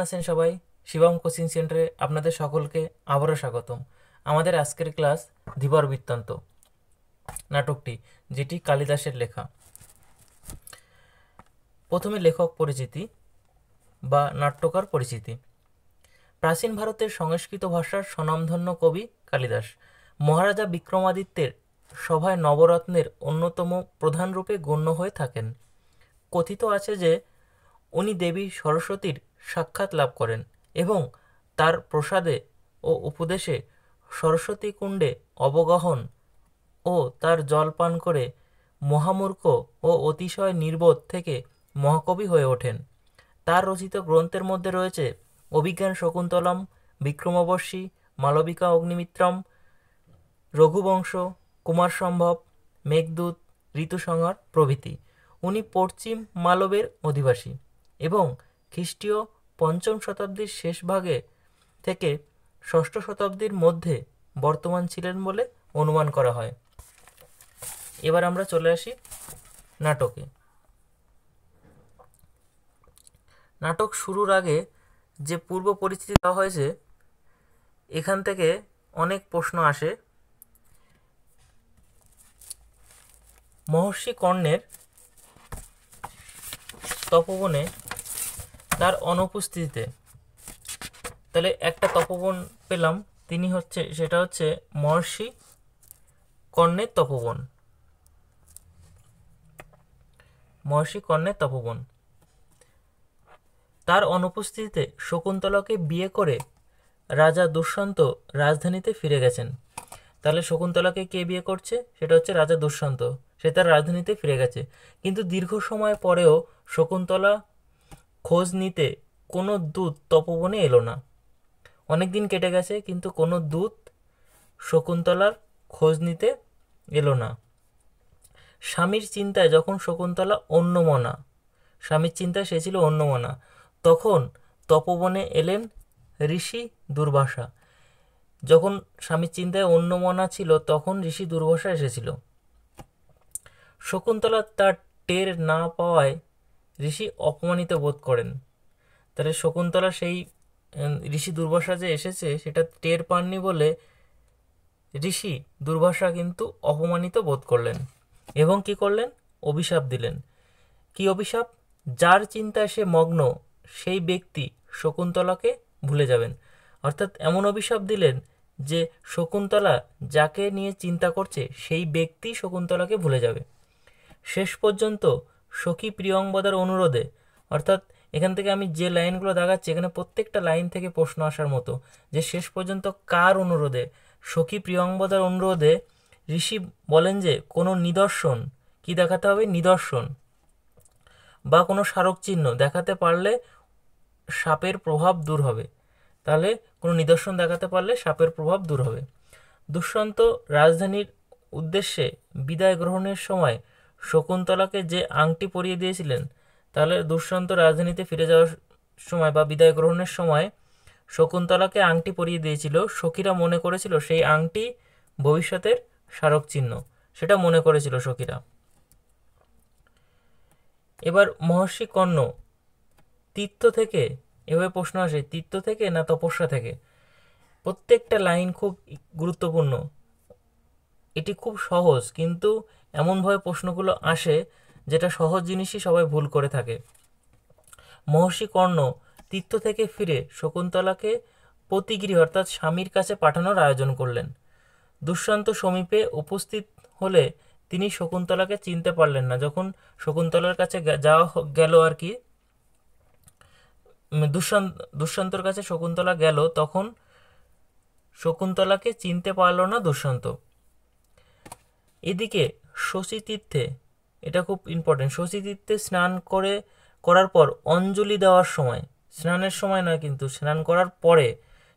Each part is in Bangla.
আছেন সবাই? শিবম কোচিং সেন্টারে আপনাদের সকলকে আবারও স্বাগতম। আমাদের আজকের ক্লাস ধীবর বৃত্তান্ত নাটকটি, যেটি কালিদাসের লেখা। প্রথমে লেখক পরিচিতি বা নাট্যকার পরিচিতি। প্রাচীন ভারতের সংস্কৃত ভাষার স্বনামধন্য কবি কালিদাস মহারাজা বিক্রমাদিত্যের সভায় নবরত্নের অন্যতম প্রধান রূপে গণ্য হয়ে থাকেন। কথিত আছে যে উনি দেবী সরস্বতীর সাক্ষাৎ লাভ করেন এবং তার প্রসাদে ও উপদেশে সরস্বতী কুণ্ডে অবগাহন ও তার জল পান করে মহামূর্খ ও অতিশয় নির্বোধ থেকে মহাকবি হয়ে ওঠেন। তার রচিত গ্রন্থের মধ্যে রয়েছে অভিজ্ঞান শকুন্তলম, বিক্রমবর্ষী, মালবিকা অগ্নিমিত্রম, রঘুবংশ, কুমার সম্ভব, মেঘদূত, ঋতুসংহার প্রভৃতি। উনি পশ্চিম মালবের অধিবাসী এবং খ্রিস্টীয় ৫ম শতাব্দীর শেষ ভাগে থেকে ৬ষ্ঠ শতাব্দীর মধ্যে বর্তমান ছিলেন বলে অনুমান করা হয়। এবার আমরা চলে আসি নাটকে। নাটক শুরুর আগে যে পূর্ব পরিস্থিতি দেওয়া হয়েছে, এখান থেকে অনেক প্রশ্ন আসে। মহর্ষি কর্ণের তপবনে তার অনুপস্থিতিতে, তাহলে একটা তপবন পেলাম, সেটা হচ্ছে মহর্ষি কর্ণের তপবন। মহর্ষি কর্ণের তপবন। তার অনুপস্থিতিতে শকুন্তলাকে বিয়ে করে রাজা দুষ্যন্ত রাজধানীতে ফিরে গেছেন। তাহলে শকুন্তলাকে কে বিয়ে করছে? সেটা হচ্ছে রাজা দুষ্যন্ত। সে তার রাজধানীতে ফিরে গেছে, কিন্তু দীর্ঘ সময় পরেও শকুন্তলা খোঁজ নিতে কোনো দূত তপবনে এলো না। অনেক দিন কেটে গেছে, কিন্তু কোনো দূত শকুন্তলার খোঁজ নিতে এলো না। স্বামীর চিন্তায় যখন শকুন্তলা অন্যমনা, স্বামীর চিন্তায় সে ছিল অন্যমনা, তখন তপবনে এলেন ঋষি দুর্বাসা। যখন স্বামীর চিন্তায় অন্যমনা ছিল, তখন ঋষি দুর্বাসা এসেছিল। শকুন্তলা তার টের না পাওয়ায় ঋষি অপমানিত বোধ করেন। তাহলে শকুন্তলা সেই ঋষি দুর্বাসা যে এসেছে সেটা টের পাননি বলে ঋষি দুর্বাসা কিন্তু অপমানিত বোধ করলেন এবং কি করলেন? অভিশাপ দিলেন। কি অভিশাপ? যার চিন্তায় সে মগ্ন সেই ব্যক্তি শকুন্তলাকে ভুলে যাবেন। অর্থাৎ এমন অভিশাপ দিলেন যে শকুন্তলা যাকে নিয়ে চিন্তা করছে সেই ব্যক্তি শকুন্তলাকে ভুলে যাবে। শেষ পর্যন্ত সখী প্রিয়ংবদার অনুরোধে, অর্থাৎ এখান থেকে আমি যে লাইনগুলো দেখাচ্ছি এখানে প্রত্যেকটা লাইন থেকে প্রশ্ন আসার মতো, যে শেষ পর্যন্ত কার অনুরোধে? সখী প্রিয়ংবদার অনুরোধে ঋষি বলেন যে কোনো নিদর্শন, কি দেখাতে হবে? নিদর্শন বা কোনো স্মারক চিহ্ন দেখাতে পারলে সাপের প্রভাব দূর হবে। তাহলে কোনো নিদর্শন দেখাতে পারলে সাপের প্রভাব দূর হবে। দুষ্যন্ত রাজধানীর উদ্দেশ্যে বিদায় গ্রহণের সময় শকুন্তলাকে যে আংটি পরিয়ে দিয়েছিলেন, তাহলে দুষ্যন্ত রাজধানীতে ফিরে যাওয়ার সময় বা বিদায় গ্রহণের সময় শকুন্তলাকে আংটি পরিয়ে দিয়েছিল। সখীরা মনে করেছিল সেই আংটি ভবিষ্যতের স্মারক চিহ্ন, সেটা মনে করেছিল সখীরা। এবার মহর্ষি কর্ণ তীর্থ থেকে, এভাবে প্রশ্ন আসে, তীর্থ থেকে না তপস্যা থেকে? প্রত্যেকটা লাইন খুব গুরুত্বপূর্ণ। এটি খুব সহজ, কিন্তু এমনভাবে প্রশ্নগুলো আসে যেটা সহজ জিনিসই সবাই ভুল করে থাকে। মহর্ষি কর্ণ তীর্থ থেকে ফিরে শকুন্তলাকে পতিগৃহে অর্থাৎ স্বামীর কাছে পাঠানোর আয়োজন করলেন। দুষ্যন্ত সমীপে উপস্থিত হলে তিনি শকুন্তলাকে চিনতে পারলেন না। যখন শকুন্তলার কাছে যাওয়া গেল আর কি, দুষ্যন্তর কাছে শকুন্তলা গেল, তখন শকুন্তলাকে চিনতে পারল না দুষ্যন্ত। এদিকে শশী তীর্থে, এটা খুব ইম্পর্টেন্ট, শশী তীর্থে স্নান করার পর অঞ্জলি দেওয়ার সময়, স্নানের সময় নয় কিন্তু স্নান করার পরে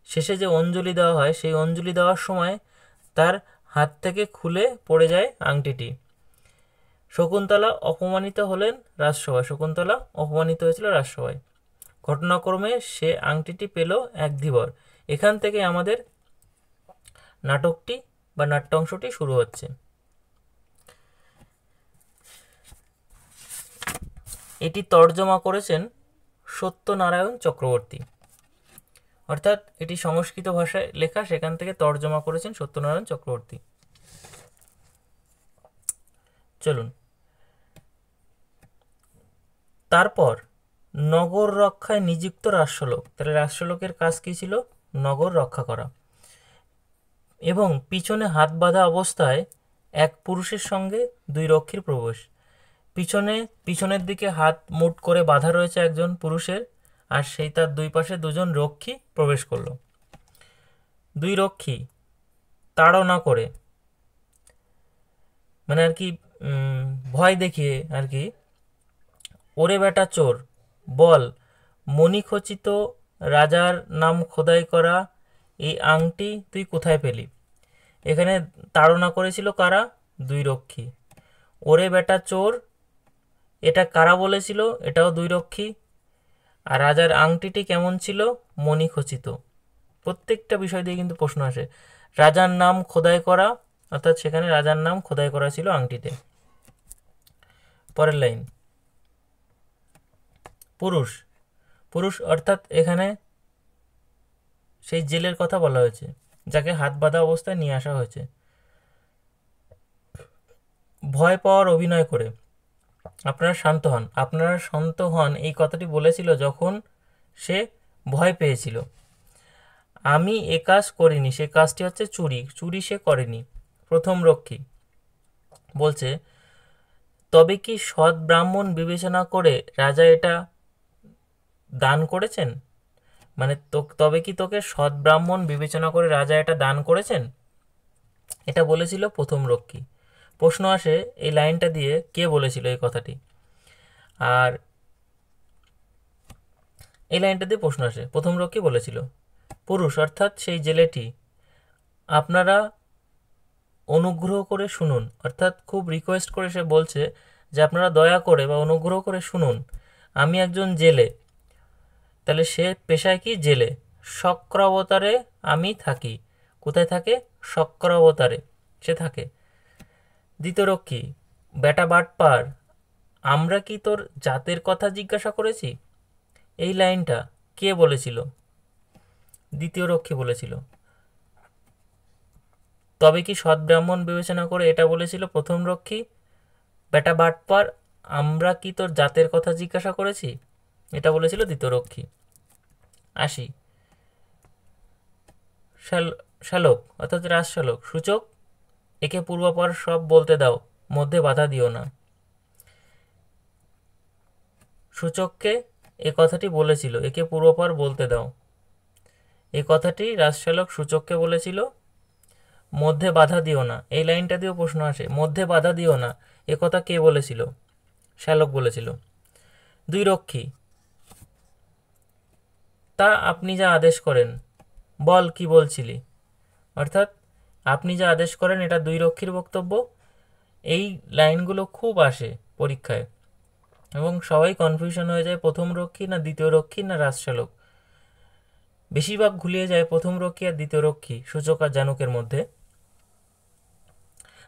শেষে যে অঞ্জলি দেওয়া হয়, সেই অঞ্জলি দেওয়ার সময় তার হাত থেকে খুলে পড়ে যায় আংটিটি। শকুন্তলা অপমানিত হলেন রাজসভায়, শকুন্তলা অপমানিত হয়েছিল রাজসভায়। ঘটনাক্রমে সে আংটিটি পেল এক ধীবর। এখান থেকে আমাদের নাটকটি বা নাট্যাংশটি শুরু হচ্ছে। এটি তর্জমা করেছেন সত্যনারায়ণ চক্রবর্তী। অর্থাৎ এটি সংস্কৃত ভাষায় লেখা, সেখান থেকে তর্জমা করেছেন সত্যনারায়ণ চক্রবর্তী। চলুন, তারপর নগর রক্ষায় নিযুক্ত রাষ্ট্রলোক। তাহলে রাষ্ট্রলোকের কাজ কি ছিল? নগর রক্ষা করা। এবং পিছনে হাত বাঁধা অবস্থায় এক পুরুষের সঙ্গে দুই রক্ষীর প্রবেশ। পিছনের দিকে হাত মুঠ করে বাঁধা রয়েছে একজন পুরুষের, আর সেই তার দুই পাশে দুজন রক্ষী প্রবেশ করলো। দুই রক্ষী তাড়না করে, মানে আর কি ভয় দেখিয়ে আর কি, ওরে বেটা চোর, বল মণিখচিত রাজার নাম খোদাই করা এই আংটি তুই কোথায় পেলি? এখানে তাড়না করেছিল কারা? দুই রক্ষী। ওরে বেটা চোর, এটা কারা বলেছিল? এটাও দুই রক্ষী। আর রাজার আংটিটি কেমন ছিল? মণিখচিত। প্রত্যেকটা বিষয় দিয়ে কিন্তু প্রশ্ন আসে। রাজার নাম খোদাই করা, অর্থাৎ সেখানে রাজার নাম খোদাই করা ছিল আংটিতে। পরের লাইন, পুরুষ। পুরুষ অর্থাৎ এখানে সেই জেলের কথা বলা হয়েছে, যাকে হাত বাঁধা অবস্থায় নিয়ে আসা হয়েছে। ভয় পাওয়ার অভিনয় করে, আপনারা শান্ত হন, আপনারা শান্ত হন, এই কথাটি বলেছিল যখন সে ভয় পেয়েছিল। আমি এ কাজ করিনি, সে কাজটি হচ্ছে চুরি, চুরি সে করেনি। প্রথম রক্ষী বলছে, তবে কি সৎ ব্রাহ্মণ বিবেচনা করে রাজা এটা দান করেছেন? মানে তবে কি তোকে সৎ ব্রাহ্মণ বিবেচনা করে রাজা এটা দান করেছেন? এটা বলেছিল প্রথম রক্ষী। প্রশ্ন আসে এই লাইনটা দিয়ে কে বলেছিল এই কথাটি, আর এই লাইনটা দিয়ে প্রশ্ন আসে প্রথম রক্ষী বলেছিল। পুরুষ অর্থাৎ সেই জেলেটি, আপনারা অনুগ্রহ করে শুনুন, অর্থাৎ খুব রিকোয়েস্ট করে সে বলছে যে আপনারা দয়া করে বা অনুগ্রহ করে শুনুন, আমি একজন জেলে। তাহলে সে পেশায় কি? জেলে। শক্রাবতারে আমি থাকি। কোথায় থাকে? শক্রাবতারে সে থাকে। দ্বিতীয় রক্ষী, বেটা বাটপার, আমরা কি তোর জাতের কথা জিজ্ঞাসা করেছি? এই লাইনটা কে বলেছিল? দ্বিতীয় রক্ষী বলেছিল। তবে কি সৎ ব্রাহ্মণ বিবেচনা করে এটা বলেছিল প্রথম রক্ষী। বেটা বাটপার, আমরা কি তোর জাতের কথা জিজ্ঞাসা করেছি? এটা বলেছিল দ্বিতীয় রক্ষী। আসি, শ্যালক অর্থাৎ রাজশ্যালক, সূচক, একে পূর্বাপর সব বলতে দাও, মধ্যে বাধা দিও না। সূচককে এ কথাটি বলেছিল, একে পূর্বাপর বলতে দাও। এই কথাটি রাজশ্যালক সূচককে বলেছিল, মধ্যে বাধা দিও না। এই লাইনটা দিয়েও প্রশ্ন আসে, মধ্যে বাধা দিও না এ কথা কে বলেছিল? শ্যালক বলেছিল। দুই রক্ষী, তা আপনি যা আদেশ করেন, বল কি বলছিলি? অর্থাৎ আপনি যা আদেশ করেন, এটা দুই রক্ষীর বক্তব্য। এই লাইনগুলো খুব আসে পরীক্ষায় এবং সবাই কনফিউশন হয়ে যায়, প্রথম রক্ষী না দ্বিতীয় রক্ষী না রাজশ্যালক। বেশিরভাগ ঘুলিয়ে যায় প্রথম রক্ষী আর দ্বিতীয় রক্ষী, সূচক আর জানুকের মধ্যে।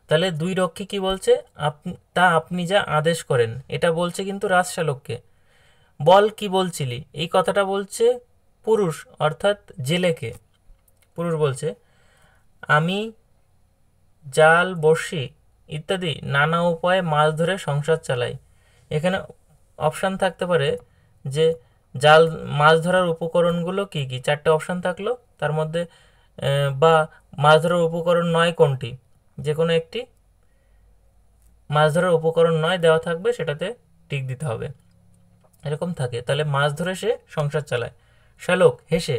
তাহলে দুই রক্ষী কি বলছে? তা আপনি যা আদেশ করেন, এটা বলছে কিন্তু রাজশ্যালককে। বল কি বলছিলি, এই কথাটা বলছে পুরুষ অর্থাৎ জেলেকে। পুরুষ বলছে, আমি জাল, বড়শি ইত্যাদি নানা উপায়ে মাছ ধরে সংসার চালাই। এখানে অপশান থাকতে পারে যে জাল, মাছ ধরার উপকরণগুলো কি কি, চারটে অপশান থাকলো তার মধ্যে, বা মাছ ধরার উপকরণ নয় কোনটি, যে কোনো একটি মাছ ধরার উপকরণ নয় দেওয়া থাকবে, সেটাতে টিক দিতে হবে, এরকম থাকে। তাহলে মাছ ধরে সে সংসার চালায়। শ্যালক হেসে,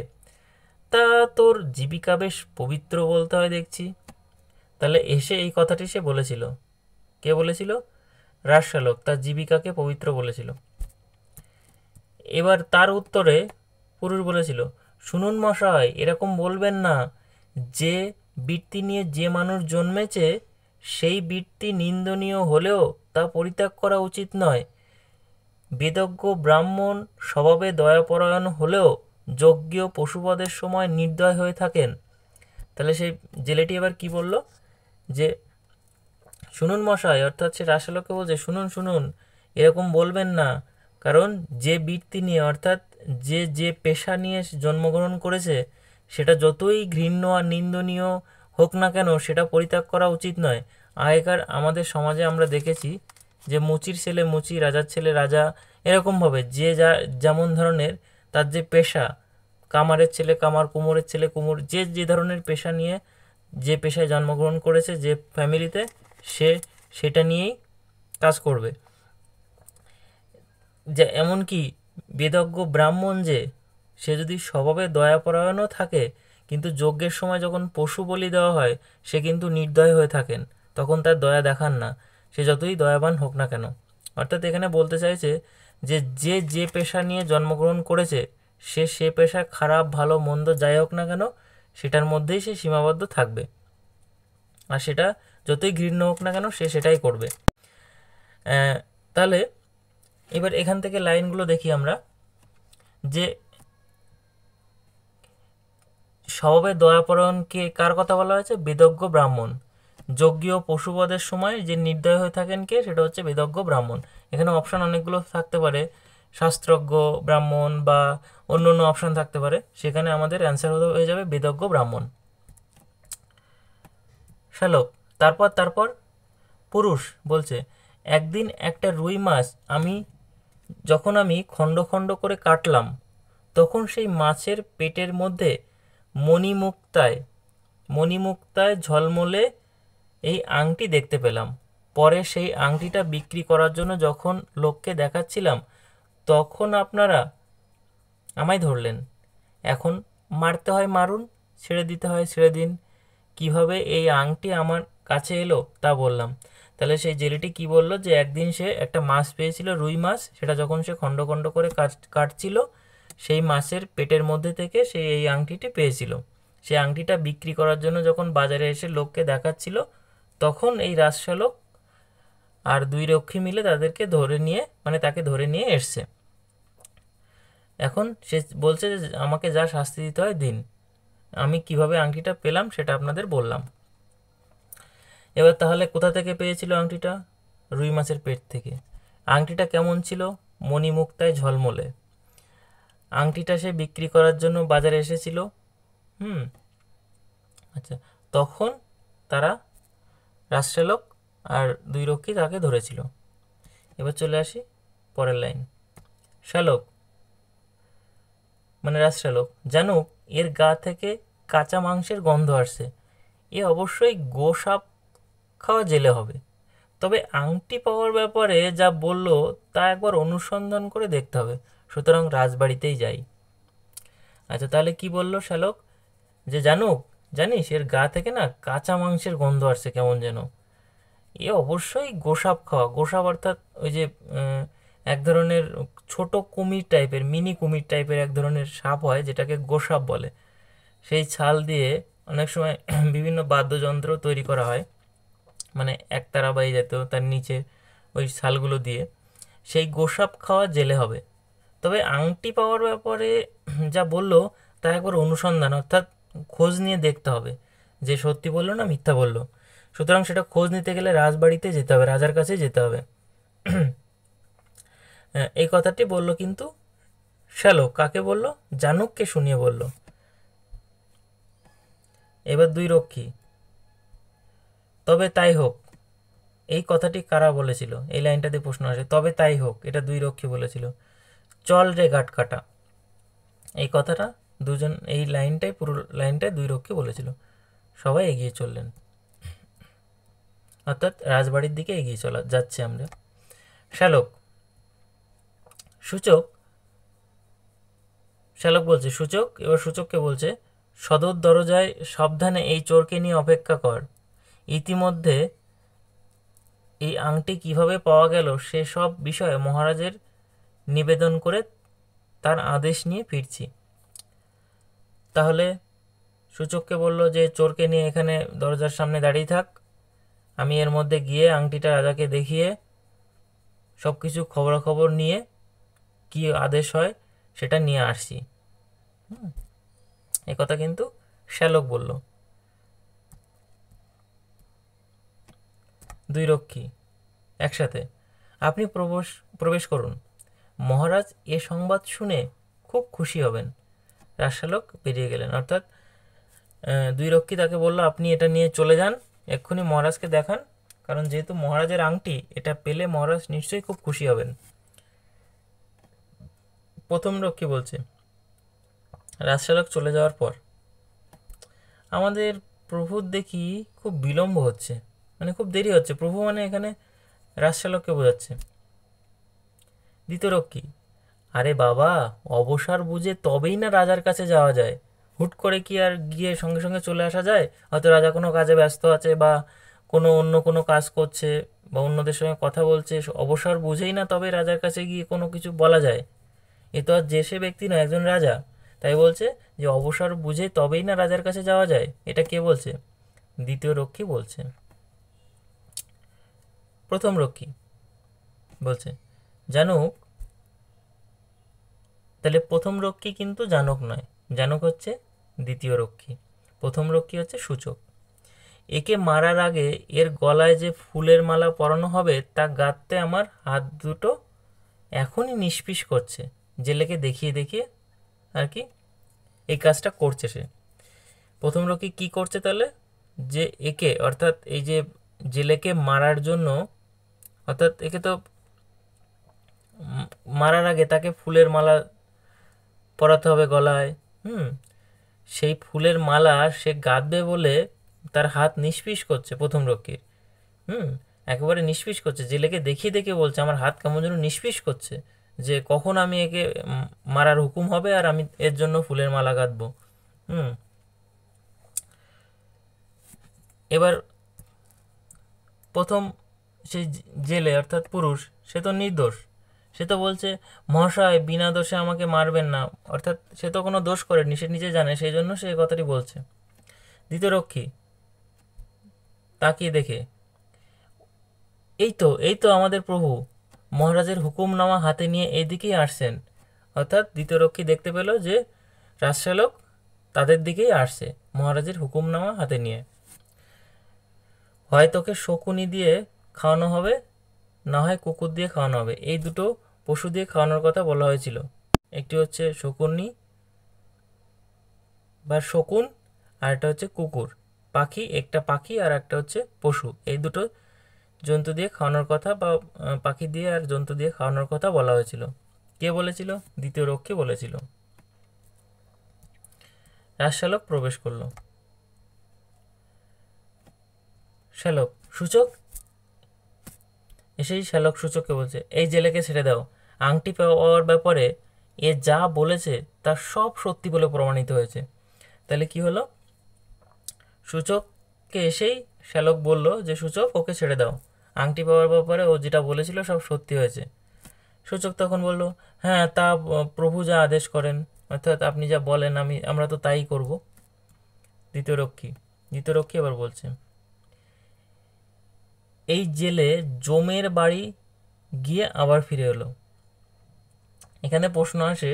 তা তোর জীবিকা বেশ পবিত্র বলতে হয় দেখছি। তাহলে এসে এই কথাটি সে বলেছিল। কে বলেছিল? রাজশ্যালক তার জীবিকাকে পবিত্র বলেছিল। এবার তার উত্তরে পুরুষ বলেছিল, শুনুন মশাই, এরকম বলবেন না। যে বৃত্তি নিয়ে যে মানুষ জন্মেছে, সেই বৃত্তি নিন্দনীয় হলেও তা পরিত্যাগ করা উচিত নয়। বেদজ্ঞ ব্রাহ্মণ স্বভাবে দয়াপরায়ণ হলেও যজ্ঞ পশুবধের সময় নির্দয় হয়ে থাকেন। তাহলে সেই জেলেটি এবার কি বলল? যে শুনুন মশাই, অর্থাৎ সে রাজশ্যালককে বলছে, শুনুন শুনুন, এরকম বলবেন না। কারণ যে বৃত্তি নিয়ে অর্থাৎ যে যে পেশা নিয়ে জন্মগ্রহণ করেছে সেটা যতই ঘৃণ্য আর নিন্দনীয় হোক না কেন সেটা পরিত্যাগ করা উচিত নয়। আগেকার আমাদের সমাজে আমরা দেখেছি যে মুচির ছেলে মুচি, রাজার ছেলে রাজা, এরকমভাবে যে যা যেমন ধরনের তার যে পেশা, কামারের ছেলে কামার, কুমোরের ছেলে কুমোর, যে যে ধরনের পেশা নিয়ে যে পেশায় জন্মগ্রহণ করেছে যে ফ্যামিলিতে, সে সেটা নিয়েই কাজ করবে। যে এমনকি বেদজ্ঞ ব্রাহ্মণ যে সে যদি স্বভাবে দয়াপরায়ণও থাকে, কিন্তু যজ্ঞের সময় যখন পশু বলি দেওয়া হয় সে কিন্তু নির্দয় হয়ে থাকেন, তখন তার দয়া দেখান না, সে যতই দয়াবান হোক না কেন। অর্থাৎ এখানে বলতে চাইছে যে যে যে পেশা নিয়ে জন্মগ্রহণ করেছে সে সে পেশা খারাপ ভালো মন্দ যাই হোক না কেন সেটার মধ্যেই সে সীমাবদ্ধ থাকবে, আর সেটা যতই ঘৃণ্য হোক না কেন সে সেটাই করবে। তাহলে এবার এখান থেকে লাইনগুলো দেখি আমরা, যে স্বভাবে দয়াপরায়ণকে কার কথা বলা হয়েছে? বেদজ্ঞ ব্রাহ্মণ। যজ্ঞীয় পশুবধের সময় যে নির্দয় হয়ে থাকেন কে? সেটা হচ্ছে বেদজ্ঞ ব্রাহ্মণ। এখানে অপশান অনেকগুলো থাকতে পারে, শাস্ত্রজ্ঞ ব্রাহ্মণ বা অন্য অন্য অপশান থাকতে পারে, সেখানে আমাদের অ্যান্সার হয়ে যাবে বেদজ্ঞ ব্রাহ্মণ। শ্যালক তারপর তারপর পুরুষ বলছে, একদিন একটা রুই মাছ যখন আমি খণ্ড খণ্ড করে কাটলাম, তখন সেই মাছের পেটের মধ্যে মণিমুক্তায় ঝলমলে এই আংটি দেখতে পেলাম। পরে সেই আংটিটা বিক্রি করার জন্য যখন লোককে দেখাচ্ছিলাম, তখন আপনারা আমায় ধরলেন। এখন মারতে হয় মারুন, ছেড়ে দিতে হয় ছেড়ে দিন। কিভাবে এই আংটি আমার কাছে এলো তা বললাম। তাহলে সেই জেলেটি কি বলল? যে একদিন সে একটা মাছ পেয়েছিল, রুই মাছ, সেটা যখন সে খণ্ড খণ্ড করে কাটছিল, সেই মাছের পেটের মধ্যে থেকে সে এই আংটিটি পেয়েছিল। সেই আংটিটা বিক্রি করার জন্য যখন বাজারে এসে লোককে দেখাচ্ছিল, তখন এই রাজশালক আর দুই রক্ষী মিলে তাকে ধরে নিয়ে এসছে। এখন সে বলছে যে আমাকে যা শাস্তি দিতে হয় দিন, আমি কিভাবে আংটিটা পেলাম সেটা আপনাদের বললাম। এবার তাহলে কোথা থেকে পেয়েছিল আংটিটা? রুই মাছের পেট থেকে। আংটিটা কেমন ছিল? মণিমুক্তায় ঝলমলে। আংটিটা সে বিক্রি করার জন্য বাজারে এসেছিল। আচ্ছা, তখন তারা রাজশালক আর দুই রক্ষী তাকে ধরেছিল। এবার চলে আসি পরের লাইন। শালক মানে রাজশালক জানুক এর গা থেকে কাঁচা মাংসের গন্ধ আসছে, এ অবশ্যই গোসাপ খাওয়া জেলে হবে। তবে আংটি পাওয়ার ব্যাপারে যা বলল তা একবার অনুসন্ধান করে দেখতে হবে, সুতরাং রাজবাড়িতেই যাই। আচ্ছা, তাহলে কি বলল শালক? যে জানিস এর গা থেকে না কাঁচা মাংসের গন্ধ আসছে কেমন যেন, এ অবশ্যই গোসাপ খাওয়া। গোসাপ অর্থাৎ ওই যে এক ধরনের ছোট কুমির টাইপের, মিনি কুমির টাইপের এক ধরনের সাপ হয় যেটাকে গোসাপ বলে। সেই ছাল দিয়ে অনেক সময় বিভিন্ন বাদ্যযন্ত্র তৈরি করা হয়, মানে একতারা বা এই জাতীয়, তার নিচে ওই ছালগুলো দিয়ে। সেই গোসাপ খাওয়া জেলে হবে। তবে আংটি পাওয়ার ব্যাপারে যা বললো তা একবার অনুসন্ধান অর্থাৎ খোঁজ নিয়ে দেখতে হবে যে সত্যি বললো না মিথ্যা বললো। সুতরাং সেটা খোঁজ নিতে গেলে রাজবাড়িতে যেতে হবে, রাজার কাছে যেতে হবে। এই কথাটি বললো কিন্তু শ্যালক কাকে বলল? জানুককে শুনিয়ে বলল। এবার দুই রক্ষী, তবে তাই হোক, এই কথাটি কারা বলেছিল? এই লাইনটাতে প্রশ্ন আসে, তবে তাই হোক, এটা দুই রক্ষী বলেছিল। চল রে গাট কাটা, এই কথাটা দুজন, এই লাইনটাই পুরো লাইনটাই দুই রক্ষী বলেছিল। সবাই এগিয়ে চললেন, অর্থাৎ রাজবাড়ির দিকে এগিয়ে যাচ্ছি আমরা। শ্যালক বলছে সূচক, এবার সূচককে বলছে, সদর দরজায় সাবধানে এই চোরকে নিয়ে অপেক্ষা কর। ইতিমধ্যে এই আংটি কিভাবে পাওয়া গেল সে সব বিষয়ে মহারাজের নিবেদন করে তার আদেশ নিয়ে ফিরছি। তাহলে সূচককে বলল যে চোরকে নিয়ে এখানে দরজার সামনে দাঁড়িয়ে থাক, আমি এর মধ্যে গিয়ে আংটিটা রাজাকে দেখিয়ে সব কিছু খবরাখবর নিয়ে কি আদেশ হয় সেটা নিয়ে আসছি। এই কথা কিন্তু শ্যালক বলল। দুই রক্ষী একসাথে, আপনি প্রবেশ করুন। মহারাজ এ সংবাদ শুনে খুব খুশি হবেন। রাজশালক বেরিয়ে গেলেন। অর্থাৎ দুই রক্ষী তাকে বলল, আপনি এটা নিয়ে চলে যান, এক্ষুনি মহারাজকে দেখান, কারণ যেহেতু মহারাজের আংটি, এটা পেলে মহারাজ নিশ্চয়ই খুব খুশি হবেন। প্রথম রক্ষী বলছে, রাজশালক চলে যাওয়ার পর আমাদের প্রভুর দেখি খুব বিলম্ব হচ্ছে, মানে খুব দেরি হচ্ছে। প্রভু মানে এখানে রাজশালককে বোঝাচ্ছে। দ্বিতীয় রক্ষী, আরে বাবা, অবসর বুঝে তবেই না রাজার কাছে যাওয়া যায়, হুট করে কি আর গিয়ে সঙ্গে সঙ্গে চলে আসা যায়? হয়তো রাজা কোনো কাজে ব্যস্ত আছে, বা কোনো অন্য কোনো কাজ করছে, বা অন্যদের সঙ্গে কথা বলছে, অবসর বুঝেই না তবে রাজার কাছে গিয়ে কোনো কিছু বলা যায়? এ তো আর যে সে ব্যক্তি নয়, একজন রাজা। তাই বলছে যে অবসর বুঝে তবেই না রাজার কাছে যাওয়া যায়। এটা কে বলছে? দ্বিতীয় রক্ষী বলছে। প্রথম রক্ষী বলছে, জানুক। তাহলে প্রথম রক্ষী কিন্তু জানক নয়, জানক হচ্ছে দ্বিতীয় রক্ষী। প্রথম রক্ষী হচ্ছে সূচক। একে মারার আগে এর গলায় যে ফুলের মালা পরানো হবে তা গাঁথতে আমার হাত দুটো এখনই নিষ্পিস করছে। জেলেকে দেখিয়ে দেখিয়ে আর কি এই কাজটা করছে সে। প্রথম রক্ষী কি করছে তাহলে? যে একে, অর্থাৎ এই যে জেলেকে মারার জন্য, অর্থাৎ একে তো মারার আগে তাকে ফুলের মালা পরাতে হবে গলায়। সেই ফুলের মালা সে গাঁথবে বলে তার হাত নিষ্পিস করছে প্রথম রক্ষীর। একেবারে নিষ্পিস করছে, জেলেকে দেখিয়ে দেখিয়ে বলছে আমার হাত কেমন যেন নিষ্পিস করছে, যে কখন আমি একে মারার হুকুম হবে আর আমি এর জন্য ফুলের মালা গাঁথবো। এবার প্রথম সেই জেলে অর্থাৎ পুরুষ, সে তো নির্দোষ। সে তো বলছে, মহাশয় বিনা দোষে আমাকে মারবেন না, অর্থাৎ সে তো কোনো দোষ করেনি, সে নিজে জানে, সেই জন্য সে কথাটি বলছে। দ্বিতীয় রক্ষী তাকিয়ে দেখে, এই তো আমাদের প্রভু মহারাজের হুকুমনামা হাতে নিয়ে এইদিকেই আসছেন। অর্থাৎ দ্বিতীয় রক্ষী দেখতে পেল যে রাজশালক তাদের দিকেই আসছে মহারাজের হুকুমনামা হাতে নিয়ে। হয় তোকে শকুনি দিয়ে খাওয়ানো হবে, না হয় কুকুর দিয়ে খাওয়ানো হবে। এই দুটো পশু দিয়ে খাওয়ানোর কথা বলা হয়েছিল। একটি হচ্ছে শকুনি বা শকুন, আর একটা হচ্ছে কুকুর। পাখি, একটা পাখি আর একটা হচ্ছে পশু। এই দুটো জন্তু দিয়ে খাওয়ানোর কথা, বা পাখি দিয়ে আর জন্তু দিয়ে খাওয়ানোর কথা বলা হয়েছিল। কে বলেছিল? দ্বিতীয় রক্ষী বলেছিল। রাজশালক প্রবেশ করলো। শ্যালক সূচক এসেই শ্যালক সূচককে বলছে, এই জেলেকে ছেড়ে দাও, আংটি পাওয়ার ব্যাপারে এ যা বলেছে তা সব সত্যি বলে প্রমাণিত হয়েছে। তাহলে কি হলো? সূচককে এসেই শ্যালক বলল যে সূচক ওকে ছেড়ে দাও, আংটি পাওয়ার ব্যাপারে ও যেটা বলেছিল সব সত্যি হয়েছে। সূচক তখন বলল, হ্যাঁ তা প্রভু যা আদেশ করেন, অর্থাৎ আপনি যা বলেন আমরা তো তাই করব। দ্বিতীয় রক্ষী আবার বলছে, এই জেলে জমের বাড়ি গিয়ে আবার ফিরে এলো। এখানে প্রশ্ন আসে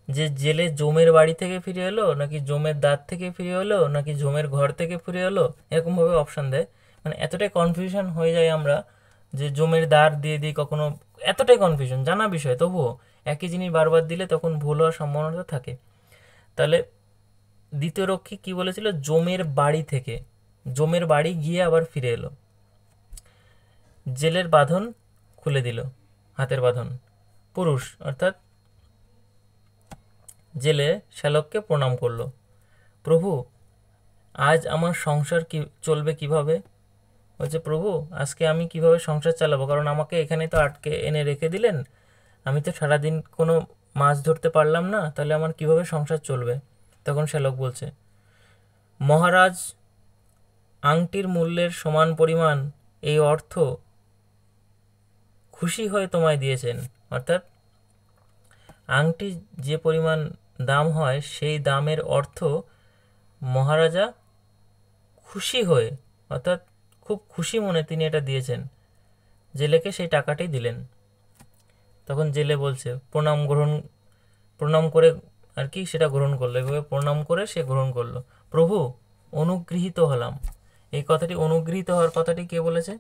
যে জেলে জমের বাড়ি থেকে ফিরে এলো, নাকি জমের দ্বার থেকে ফিরে এলো, নাকি জমের ঘর থেকে ফিরে এলো, এরকমভাবে অপশান দেয়। মানে এতটাই কনফিউশন হয়ে যায় আমরা, যে জমের দ্বার দিয়ে দিই কখনো, এতটাই কনফিউশন, জানা বিষয় তবুও একই জিনিস বারবার দিলে তখন ভুল হওয়ার সম্ভাবনাটা থাকে। তাহলে দ্বিতীয় রক্ষী কি বলেছিল? জমের বাড়ি থেকে, জমের বাড়ি গিয়ে আবার ফিরে এলো। জেলের বাঁধন খুলে দিল, হাতের বাঁধন। পুরুষ অর্থাৎ জেলে শ্যালককে প্রণাম করলো। প্রভু, আজ আমার সংসার কি চলবে কিভাবে? বলছে, প্রভু আজকে আমি কিভাবে সংসার চালাবো, কারণ আমাকে এখানে তো আটকে এনে রেখে দিলেন, আমি তো সারাদিন কোনো মাছ ধরতে পারলাম না, তাহলে আমার কিভাবে সংসার চলবে? তখন শ্যালক বলছে, মহারাজ আংটির মূল্যের সমান পরিমাণ এই অর্থ খুশি হয়ে তোমায় দিয়েছেন। অর্থাৎ আংটি যে পরিমাণ দাম হয় সেই দামের অর্থ মহারাজা খুশি হয়ে, অর্থাৎ খুব খুশি মনে তিনি এটা দিয়েছেন। জেলেকে সেই টাকাটাই দিলেন। তখন জেলে বলছে, প্রণাম করে আর কি সেটা গ্রহণ করলো। এভাবে প্রণাম করে সে গ্রহণ করলো। প্রভু, অনুগৃহীত হলাম। এই কথাটি, অনুগৃহীত হওয়ার কথাটি কে বলেছে?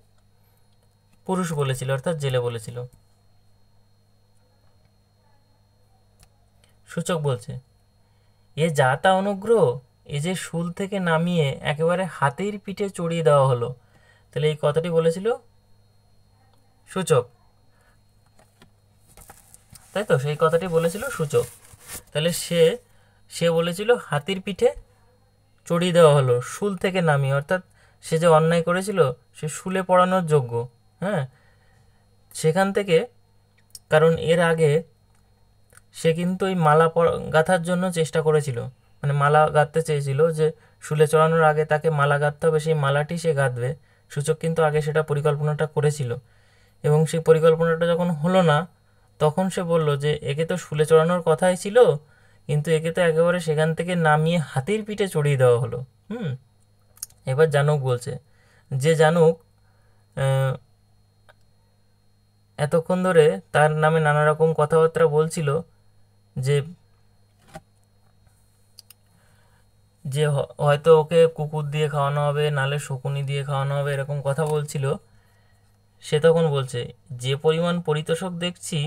পুরুষ বলেছিল, অর্থাৎ জেলে বলেছিল। সূচক বলছে, এ যা তা অনুগ্রহ, এ যে শুল থেকে নামিয়ে একেবারে হাতির পিঠে চড়িয়ে দেওয়া হলো। তাহলে এই কথাটি বলেছিল সূচক, তাই তো? সেই কথাটি বলেছিল সূচক। তাহলে সে বলেছিল হাতির পিঠে চড়িয়ে দেওয়া হলো, শুল থেকে নামিয়ে, অর্থাৎ সে যে অন্যায় করেছিল সে শুলে পড়ানোর যোগ্য। হ্যাঁ, সেখান থেকে, কারণ এর আগে সে কিন্তু ওই মালা গাঁথার জন্য চেষ্টা করেছিল, মানে মালা গাঁথতে চেয়েছিল, যে শুলে চড়ানোর আগে তাকে মালা গাঁথতে হবে, সেই মালাটি সে গাঁথবে। সূচক কিন্তু আগে সেটা পরিকল্পনাটা করেছিল, এবং সেই পরিকল্পনাটা যখন হলো না, তখন সে বলল যে একে তো শুলে চড়ানোর কথাই ছিল, কিন্তু একে তো একেবারে সেখান থেকে নামিয়ে হাতির পিঠে চড়িয়ে দেওয়া হলো। এবার জানুক বলছে, যে জানুক এতক্ষণ ধরে তার নামে নানা রকম কথাবার্তা বলছিল, যে যে হয়তো ওকে কুকুর দিয়ে খাওয়ানো হবে, নালে শকুনি দিয়ে খাওয়ানো হবে, এরকম কথা বলছিল, সে তখন বলছে, যে পরিমাণ পরিতোষক দেখছি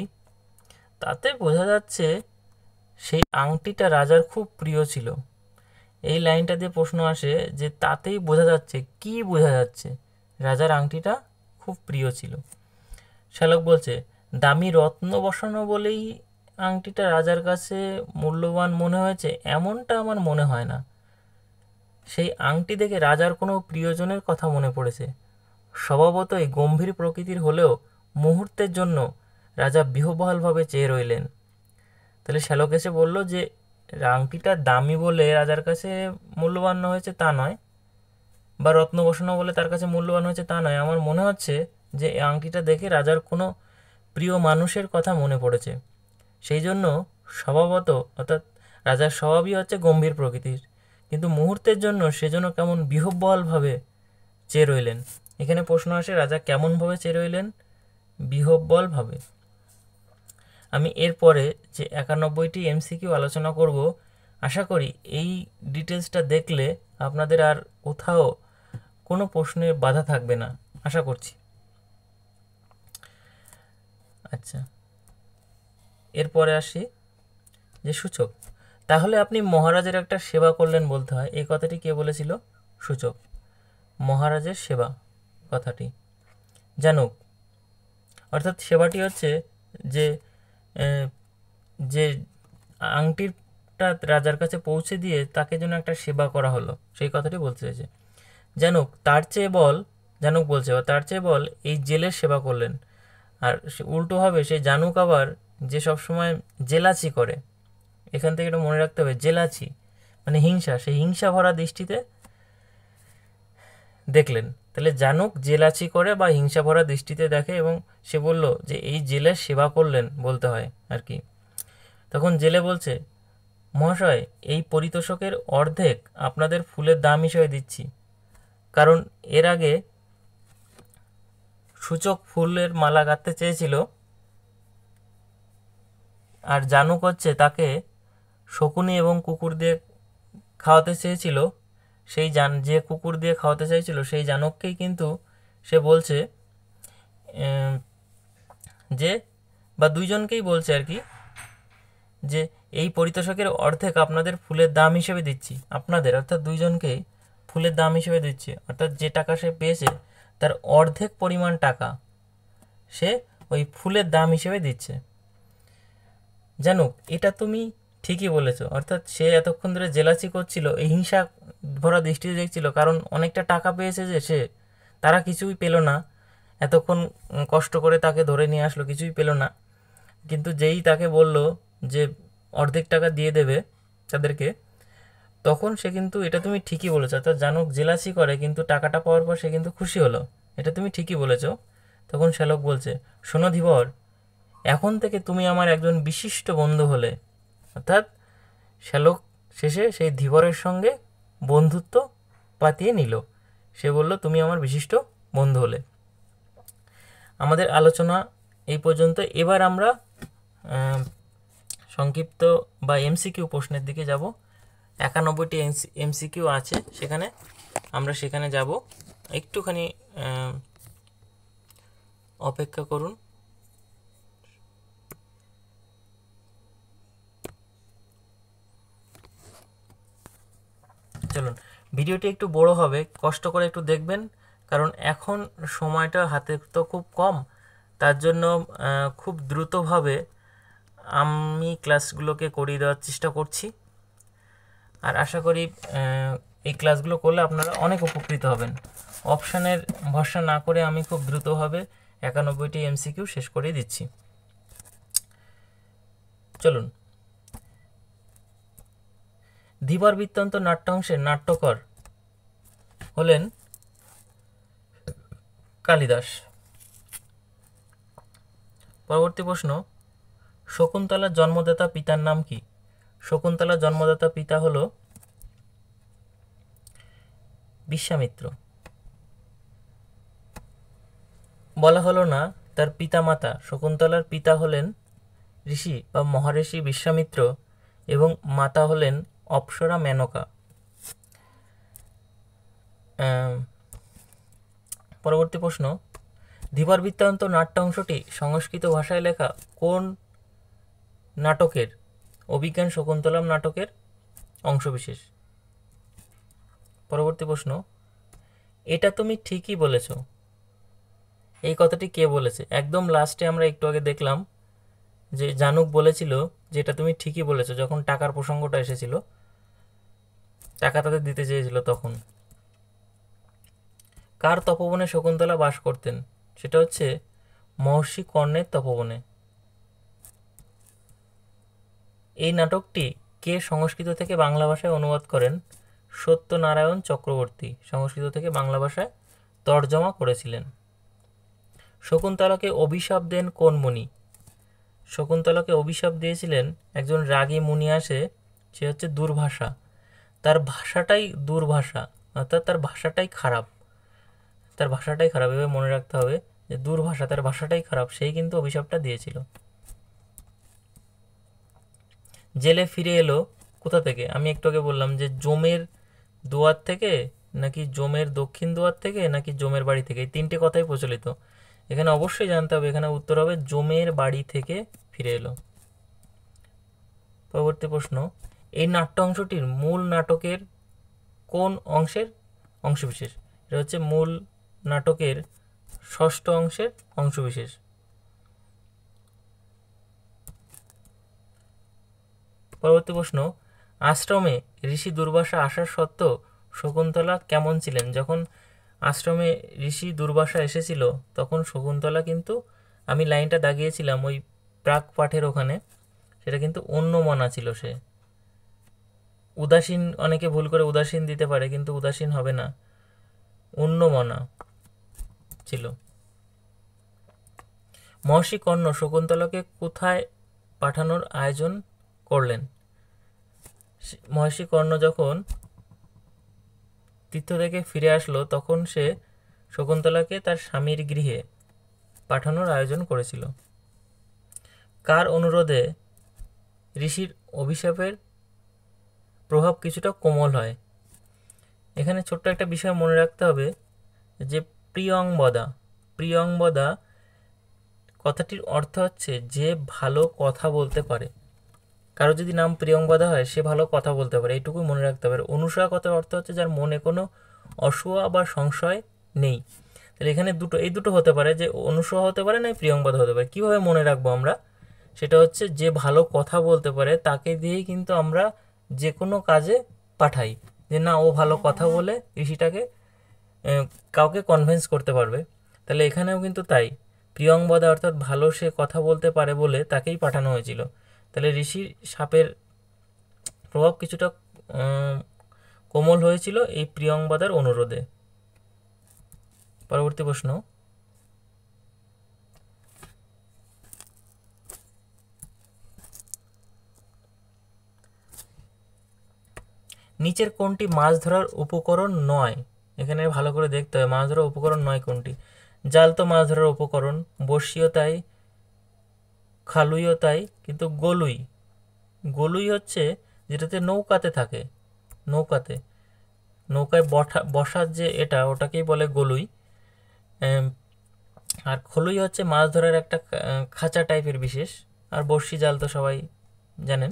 তাতে বোঝা যাচ্ছে সেই আংটিটা রাজার খুব প্রিয় ছিল। এই লাইনটা দিয়ে প্রশ্ন আসে যে তাতেই বোঝা যাচ্ছে, কি বোঝা যাচ্ছে? রাজার আংটিটা খুব প্রিয় ছিল। শ্যালক বলছে, দামি রত্ন বসানো বলেই আংটিটা রাজার কাছে মূল্যবান মনে হয়েছে এমনটা আমার মনে হয় না। সেই আংটি দেখে রাজার কোনো প্রিয়জনের কথা মনে পড়েছে। স্বভাবতই গম্ভীর প্রকৃতির হলেও মুহূর্তের জন্য রাজা বিহ্বলভাবে চেয়ে রইলেন। তাহলে শ্যালক এসে বলল যে আংটিটা দামি বলে রাজার কাছে মূল্যবান হয়েছে তা নয়, বা রত্ন বসানো বলে তার কাছে মূল্যবান হয়েছে তা নয়, আমার মনে হচ্ছে যে এই আংটিটা দেখে রাজার কোনো প্রিয় মানুষের কথা মনে পড়েছে। সেই জন্য স্বভাবত, অর্থাৎ রাজার স্বভাবই হচ্ছে গম্ভীর প্রকৃতির, কিন্তু মুহূর্তের জন্য সেজন্য কেমন বিহ্বলভাবে চেয়ে রইলেন। এখানে প্রশ্ন আসে, রাজা কেমনভাবে চেয়ে রইলেন? বিহ্বলভাবে। আমি এরপরে যে 91টি এমসিকিউ আলোচনা করব, আশা করি এই ডিটেলসটা দেখলে আপনাদের আর কোথাও কোনো প্রশ্নের বাধা থাকবে না, আশা করছি। আচ্ছা, এরপরে আসি যে সূচক। তাহলে আপনি মহারাজের একটা সেবা করলেন বলতে হয়, এই কথাটি কে বলেছিল? সূচক। মহারাজের সেবা কথাটি জানুক, অর্থাৎ সেবাটি হচ্ছে যে যে আংটিটা রাজার কাছে পৌঁছে দিয়ে তাকে যেন একটা সেবা করা হলো, সেই কথাটি বলতে চাইছে। জানুক তার চেয়ে বল, জানুক বলছে, তার চেয়ে বল এই জেলের সেবা করলেন। আর উল্টো হবে, সেই জানুক আবার যে সবসময় জেলাচি করে, এখান থেকে এটা মনে রাখতে হবে, জেলাচি মানে হিংসা, সেই হিংসা ভরা দৃষ্টিতে দেখলেন। তাহলে জানুক জেলাচি করে বা হিংসা ভরা দৃষ্টিতে দেখে, এবং সে বলল যে এই জেলের সেবা করলেন বলতে হয় আর কি। তখন জেলে বলছে, মহাশয় এই পরিতোষকের অর্ধেক আপনাদের ফুলের দাম হিসেবে দিচ্ছি, কারণ এর আগে সূচক ফুলের মালা গাঁথতে চেয়েছিল, আর জানুক হচ্ছে তাকে শকুনি এবং কুকুর দিয়ে খাওয়াতে চেয়েছিল। সেই যে কুকুর দিয়ে খাওয়াতে চাইছিল সেই জানুককেই কিন্তু সে বলছে যে, বা দুইজনকেই বলছে আর কি, যে এই পরিতোষকের অর্ধেক আপনাদের ফুলের দাম হিসেবে দিচ্ছি, আপনাদের অর্থাৎ দুইজনকেই ফুলের দাম হিসেবে দিচ্ছি, অর্থাৎ যে টাকা সে পেয়েছে তার অর্ধেক পরিমাণ টাকা সে ওই ফুলের দাম হিসেবে দিচ্ছে। জানুক এটা তুমি ঠিকই বলেছ, অর্থাৎ সে এতক্ষণ ধরে জেলাসি করছিল, এই হিংসা ভরা দৃষ্টিতে দেখছিল, কারণ অনেকটা টাকা পেয়েছে যে সে, তারা কিছুই পেল না, এতক্ষণ কষ্ট করে তাকে ধরে নিয়ে আসলো, কিছুই পেল না, কিন্তু যেই তাকে বলল যে অর্ধেক টাকা দিয়ে দেবে তাদেরকে, তখন সে কিন্তু, এটা তুমি ঠিকই বলেছো, অর্থাৎ জানুক জেলাসি করে কিন্তু টাকাটা পাওয়ার পর সে কিন্তু খুশি হলো, এটা তুমি ঠিকই বলেছো। তখন শ্যালক বলছে, শোনো ধীবর, এখন থেকে তুমি আমার একজন বিশিষ্ট বন্ধু হলে, অর্থাৎ শ্যালক শেষে সেই ধীবরের সঙ্গে বন্ধুত্ব পাতিয়ে নিল, সে বলল তুমি আমার বিশিষ্ট বন্ধু হলে। আমাদের আলোচনা এই পর্যন্ত। এবার আমরা সংক্ষিপ্ত বা এমসিকিউ প্রশ্নের দিকে যাব। 91টি এমসিকিউ আছে সেখানে, আমরা সেখানে যাব, একটুখানি অপেক্ষা করুন। চলুন, ভিডিওটি একটু বড় হবে, কষ্ট করে একটু দেখবেন, কারণ এখন সময়টা হাতে তো খুব কম, তার জন্য খুব দ্রুতভাবে আমি ক্লাসগুলোকে করিয়ে দেওয়ার চেষ্টা করছি। আর আশা করি এই ক্লাসগুলো করলে আপনারা অনেক উপকৃত হবেন। অপশানের ভরসা না করে আমি খুব দ্রুতভাবে 91টি এমসিকিউ শেষ করে দিচ্ছি। চলুন, ধীবর বৃত্তান্ত নাট্যাংশের নাট্যকর হলেন কালিদাস। পরবর্তী প্রশ্ন, শকুন্তলার জন্মদাতা পিতার নাম কি? শকুন্তলার জন্মদাতা পিতা হলো বিশ্বামিত্র। বলা হলো না তার পিতামাতা। শকুন্তলার পিতা হলেন ঋষি বা মহারিষি বিশ্বামিত্র এবং মাতা হলেন অপ্সরা মেনকা। পরবর্তী প্রশ্ন, ধীবর বৃত্তান্ত নাট্যাংশটি সংস্কৃত ভাষায় লেখা কোন নাটকের? অভিজ্ঞান শকুন্তলম নাটকের অংশবিশেষ। পরবর্তী প্রশ্ন, এটা তুমি ঠিকই বলেছ, এই কথাটি কে বলেছে? একদম লাস্টে আমরা একটু আগে দেখলাম যে জানুক বলেছিল যে এটা তুমি ঠিকই বলেছ, যখন টাকার প্রসঙ্গটা এসেছিল, টাকা তাদের দিতে চেয়েছিল তখন। কার তপবনে শকুন্তলা বাস করতেন? সেটা হচ্ছে মহর্ষি কর্ণের তপবনে। এই নাটকটি কে সংস্কৃত থেকে বাংলা ভাষায় অনুবাদ করেন? সত্যনারায়ণ চক্রবর্তী সংস্কৃত থেকে বাংলা ভাষায় তর্জমা করেছিলেন। শকুন্তলাকে অভিশাপ দেন কোন মুনি? শকুন্তলাকে অভিশাপ দিয়েছিলেন একজন রাগী মুনি আসে, সে হচ্ছে দুর্ভাষা। তার ভাষাটাই দুর্ভাষা, অর্থাৎ তার ভাষাটাই খারাপ। তার ভাষাটাই খারাপ, এভাবে মনে রাখতে হবে যে দুর্ভাষা, তার ভাষাটাই খারাপ, সেই কিন্তু অভিশাপটা দিয়েছিল। জেলে ফিরে এলো কোথা থেকে? আমি একটু আগে বললাম যে জমের দুয়ার থেকে, নাকি জমের দক্ষিণ দুয়ার থেকে, নাকি জমের বাড়ি থেকে, এই তিনটে কথাই প্রচলিত। এখানে অবশ্যই জানতে হবে, এখানে উত্তর হবে জমের বাড়ি থেকে ফিরে এলো। পরবর্তী প্রশ্ন, এই নাট্য অংশটির মূল নাটকের কোন অংশের অংশবিশেষ? এটা হচ্ছে মূল নাটকের ষষ্ঠ অংশের অংশবিশেষ। পরবর্তী প্রশ্ন, আশ্রমে ঋষি দুর্বাসা আসার সত্ত্বেও শকুন্তলা কেমন ছিলেন? যখন আশ্রমে ঋষি দুর্বাসা এসেছিল তখন শকুন্তলা কিন্তু, আমি লাইনটা দাগিয়েছিলাম ওই প্রাক পাঠের ওখানে, সেটা কিন্তু অন্যমনা ছিল। সে উদাসীন, অনেকে ভুল করে উদাসীন দিতে পারে, কিন্তু উদাসীন হবে না, অন্যমনা ছিল। মহর্ষি কর্ণ শকুন্তলাকে কোথায় পাঠানোর আয়োজন করলেন? মহর্ষি কর্ণ যখন তীর্থ থেকে ফিরে আসলো তখন সে শকুন্তলাকে তার স্বামীর গৃহে পাঠানোর আয়োজন করেছিল। কার অনুরোধে ঋষির অভিশাপের প্রভাব কিছুটা কোমল হয়? এখানে ছোট্ট একটা বিষয় মনে রাখতে হবে যে প্রিয়ংবদা, প্রিয়ংবদা কথাটির অর্থ হচ্ছে যে ভালো কথা বলতে পারে। কারো যদি নাম প্রিয়ংবদা হয় সে ভালো কথা বলতে পারে, এইটুকুই মনে রাখতে পারে। অনুসূয়া কথার অর্থ হচ্ছে যার মনে কোনো অসূয়া বা সংশয় নেই। তাহলে এখানে দুটো, এই দুটো হতে পারে, যে অনুসূয়া হতে পারে না প্রিয়ংবদা হতে পারে। কীভাবে মনে রাখবো আমরা? সেটা হচ্ছে যে ভালো কথা বলতে পারে তাকে দিয়েই কিন্তু আমরা যে কোনো কাজে পাঠাই, যে না ও ভালো কথা বলে ঋষিটাকে কাউকে কনভিন্স করতে পারবে। তাহলে এখানেও কিন্তু তাই, প্রিয়ংবদা অর্থাৎ ভালো সে কথা বলতে পারে বলে তাকেই পাঠানো হয়েছিল। তাহলে ঋষির সাপের প্রভাব কিছুটা কোমল হয়েছিল এই প্রিয়ংবদার অনুরোধে। পরবর্তী প্রশ্ন, নিচের কোনটি মাছ ধরার উপকরণ নয়? এখানে ভালো করে দেখতে হবে মাছ ধরার উপকরণ নয় কোনটি। জাল তো মাছ ধরার উপকরণ, বড়শিও তাই, খালুইও তাই, কিন্তু গলুই, গলুই হচ্ছে যেটাতে নৌকাতে থাকে, নৌকাতে, নৌকায় বসার যে এটা, ওটাকেই বলে গলুই। আর খলুই হচ্ছে মাছ ধরার একটা খাঁচা টাইপের বিশেষ। আর বড়শি জাল তো সবাই জানেন।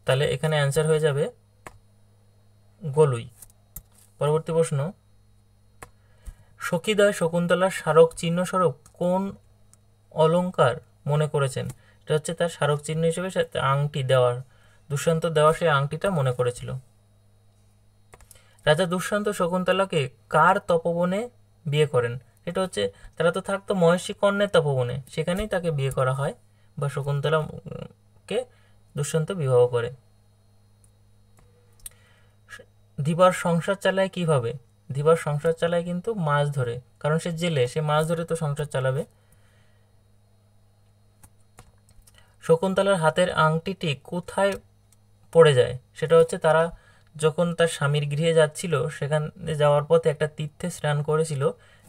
তাহলে এখানে অ্যান্সার হয়ে যাবে গলুই। পরবর্তী প্রশ্ন, সখীদ্বয় শকুন্তলার স্মারক চিহ্ন স্বরূপ কোন অলঙ্কার মনে করেছেন? এটা হচ্ছে তার স্মারক চিহ্ন হিসেবে আংটি দেওয়ার, দুষ্যন্ত দেওয়া সেই আংটিটা মনে করেছিল। রাজা দুষ্যন্ত শকুন্তলাকে কার তপবনে বিয়ে করেন? এটা হচ্ছে তারা তো থাকতো মহের্ষি কর্ণের তপবনে, সেখানেই তাকে বিয়ে করা হয় বা শকুন্তলাকে দুষ্যন্ত বিবাহ করে। ধীবর সংসার চালায় কিভাবে? ধীবর সংসার চালায় কিন্তু মাছ ধরে, কারণ সে জেলে, সে মাছ ধরে তো সংসার চালাবে। শকুন্তলার হাতের আংটিটি কোথায় পড়ে যায়? সেটা হচ্ছে তারা যখন তার স্বামীর গৃহে যাচ্ছিল, সেখানে যাওয়ার পথে একটা তীর্থে স্নান করেছিল,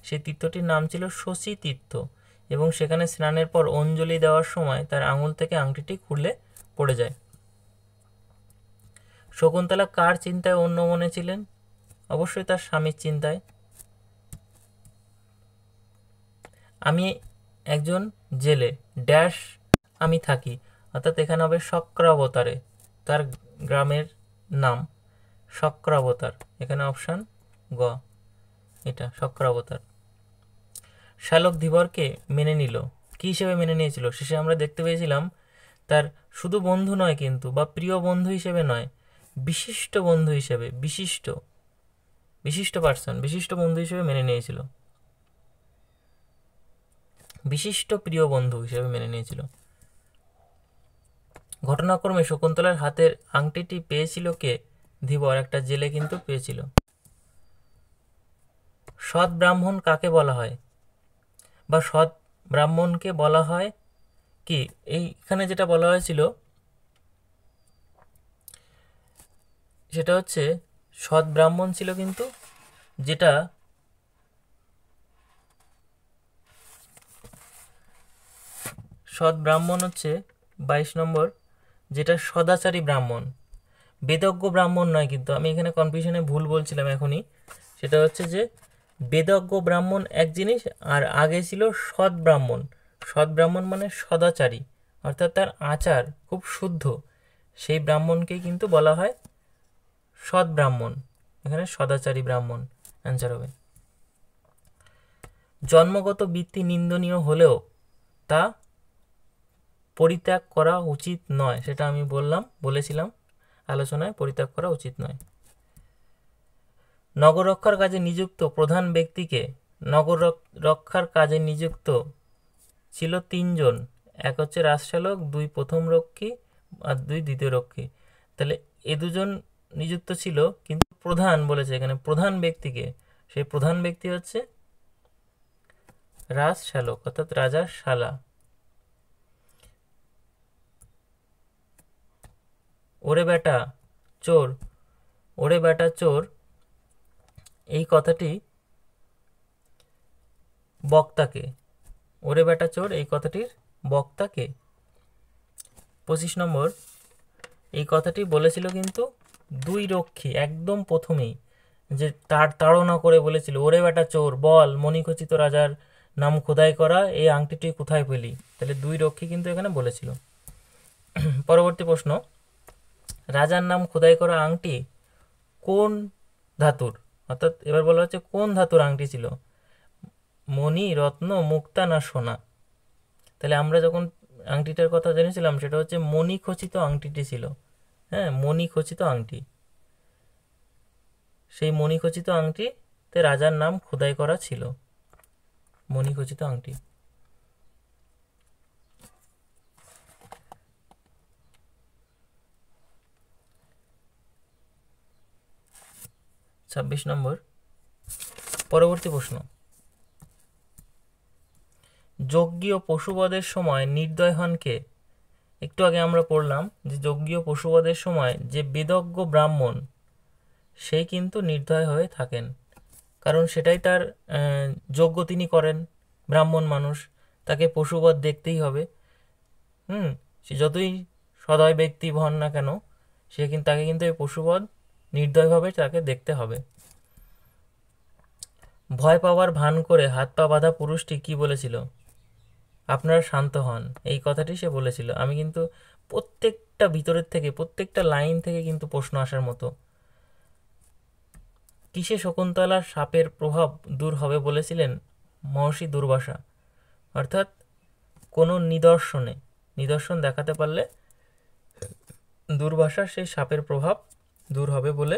সেই তীর্থটির নাম ছিল শশী তীর্থ, এবং সেখানে স্নানের পর অঞ্জলি দেওয়ার সময় তার আঙুল থেকে আংটিটি খুলে পড়ে যায়। শকুন্তলা কার চিন্তায় অন্যমনে ছিলেন? অবশ্যই তার স্বামীর চিন্তায়। আমি একজন জেলে ড্যাশ আমি থাকি, অর্থাৎ এখানে হবে শক্রাবতারে, তার গ্রামের নাম শক্রাবতার, এখানে অপশান গ, এটা শক্রাবতার। শ্যালক ধীবরকে মেনে নিল, কী হিসেবে মেনে নিয়েছিল? শেষে আমরা দেখতে পেয়েছিলাম তার শুধু বন্ধু নয় কিন্তু, বা প্রিয় বন্ধু হিসেবে নয়, বিশিষ্ট বন্ধু হিসেবে, বিশিষ্ট পার্সন, বিশিষ্ট বন্ধু হিসেবে মেনে নিয়েছিল, বিশিষ্ট প্রিয় বন্ধু হিসেবে মেনে নিয়েছিল। ঘটনাক্রমে শকুন্তলার হাতের আংটিটি পেয়েছিল কে? ধীবর, একটা জেলে কিন্তু পেয়েছিল। সৎ ব্রাহ্মণ কাকে বলা হয়, বা সৎ ব্রাহ্মণকে বলা হয় কি? এইখানে যেটা বলা হয়েছিল সেটা হচ্ছে সৎ ব্রাহ্মণ ছিল, কিন্তু যেটা সৎ ব্রাহ্মণ হচ্ছে 22 নম্বর, যেটা সদাচারী ব্রাহ্মণ, বেদজ্ঞ ব্রাহ্মণ নয়। কিন্তু আমি এখানে কনফিউশনে ভুল বলছিলাম এখনই, সেটা হচ্ছে যে বেদজ্ঞ ব্রাহ্মণ এক জিনিস, আর আগে ছিল সৎ ব্রাহ্মণ। সৎ ব্রাহ্মণ মানে সদাচারী, অর্থাৎ তার আচার খুব শুদ্ধ, সেই ব্রাহ্মণকেই কিন্তু বলা হয় সৎ ব্রাহ্মণ। এখানে সদাচারী ব্রাহ্মণ অ্যান্সার হবে। জন্মগত বৃত্তি নিন্দনীয় হলেও তা পরিত্যাগ করা উচিত নয়, সেটা আমি বলেছিলাম আলোচনায়, পরিত্যাগ করা উচিত নয়। নগর রক্ষার কাজে নিযুক্ত প্রধান ব্যক্তিকে? নগর রক্ষার কাজে নিযুক্ত ছিল 3 জন, এক হচ্ছে রাজশালক, 2 প্রথম রক্ষী, আর 2 দ্বিতীয় রক্ষী। তাহলে এ দুজন নিযুক্ত ছিল, কিন্তু প্রধান বলেছে এখানে, প্রধান ব্যক্তিকে, সেই প্রধান ব্যক্তি হচ্ছে রাজশালক, অর্থাৎ রাজার শালা। ওরে বেটা চোর, ওরে বেটা চোর, এই কথাটি বক্তাকে, ওরে বেটা চোর এই কথাটির বক্তাকে? 25 নম্বর, এই কথাটি বলেছিল কিন্তু 2 রক্ষী একদম প্রথমেই, যে তাড়না করে বলেছিল, ওরে বেটা চোর বল, মণিখচিত রাজার নাম খোদাই করা এই আংটিটি কোথায় পেলি? তাহলে 2 রক্ষী কিন্তু এখানে বলেছিল। পরবর্তী প্রশ্ন, রাজার নাম খোদাই করা আংটি কোন ধাতুর? অর্থাৎ এবার বলা হচ্ছে কোন ধাতুর আংটি ছিল, মণি, রত্ন, মুক্তা না সোনা? তাহলে আমরা যখন আংটিটার কথা জেনেছিলাম সেটা হচ্ছে মণিখচিত আংটিটি ছিল, হ্যাঁ মণিখচিত আংটি, সেই মণিখচিত আংটিতে রাজার নাম খোদাই করা ছিল, মণিখচিত আংটি। ছাব্বিশ নম্বর, পরবর্তী প্রশ্ন, যজ্ঞীয় পশুবধের সময় নির্দয় হন কে? একটু আগে আমরা পড়লাম যে যজ্ঞীয় পশুবধের সময় যে বেদজ্ঞ ব্রাহ্মণ, সেই কিন্তু নির্দয় হয়ে থাকেন, কারণ সেটাই তার যজ্ঞ তিনি করেন, ব্রাহ্মণ মানুষ, তাকে পশুবধ দেখতেই হবে। সে যতই সদয় ব্যক্তি হন না কেন, তাকে কিন্তু এই পশুবধ নির্দয়ভাবে তাকে দেখতে হবে। ভয় পাওয়ার ভান করে হাত পা বাঁধা পুরুষটি কি বলেছিল? আপনারা শান্ত হন, এই কথাটি সে বলেছিল। আমি কিন্তু প্রত্যেকটা ভিতরের থেকে, প্রত্যেকটা লাইন থেকে কিন্তু প্রশ্ন আসার মতো। কিসে শকুন্তলার সাপের প্রভাব দূর হবে বলেছিলেন মহর্ষি দুর্বাসা? অর্থাৎ কোনো নিদর্শন দেখাতে পারলে দুর্বাসার সেই সাপের প্রভাব দূর হবে বলে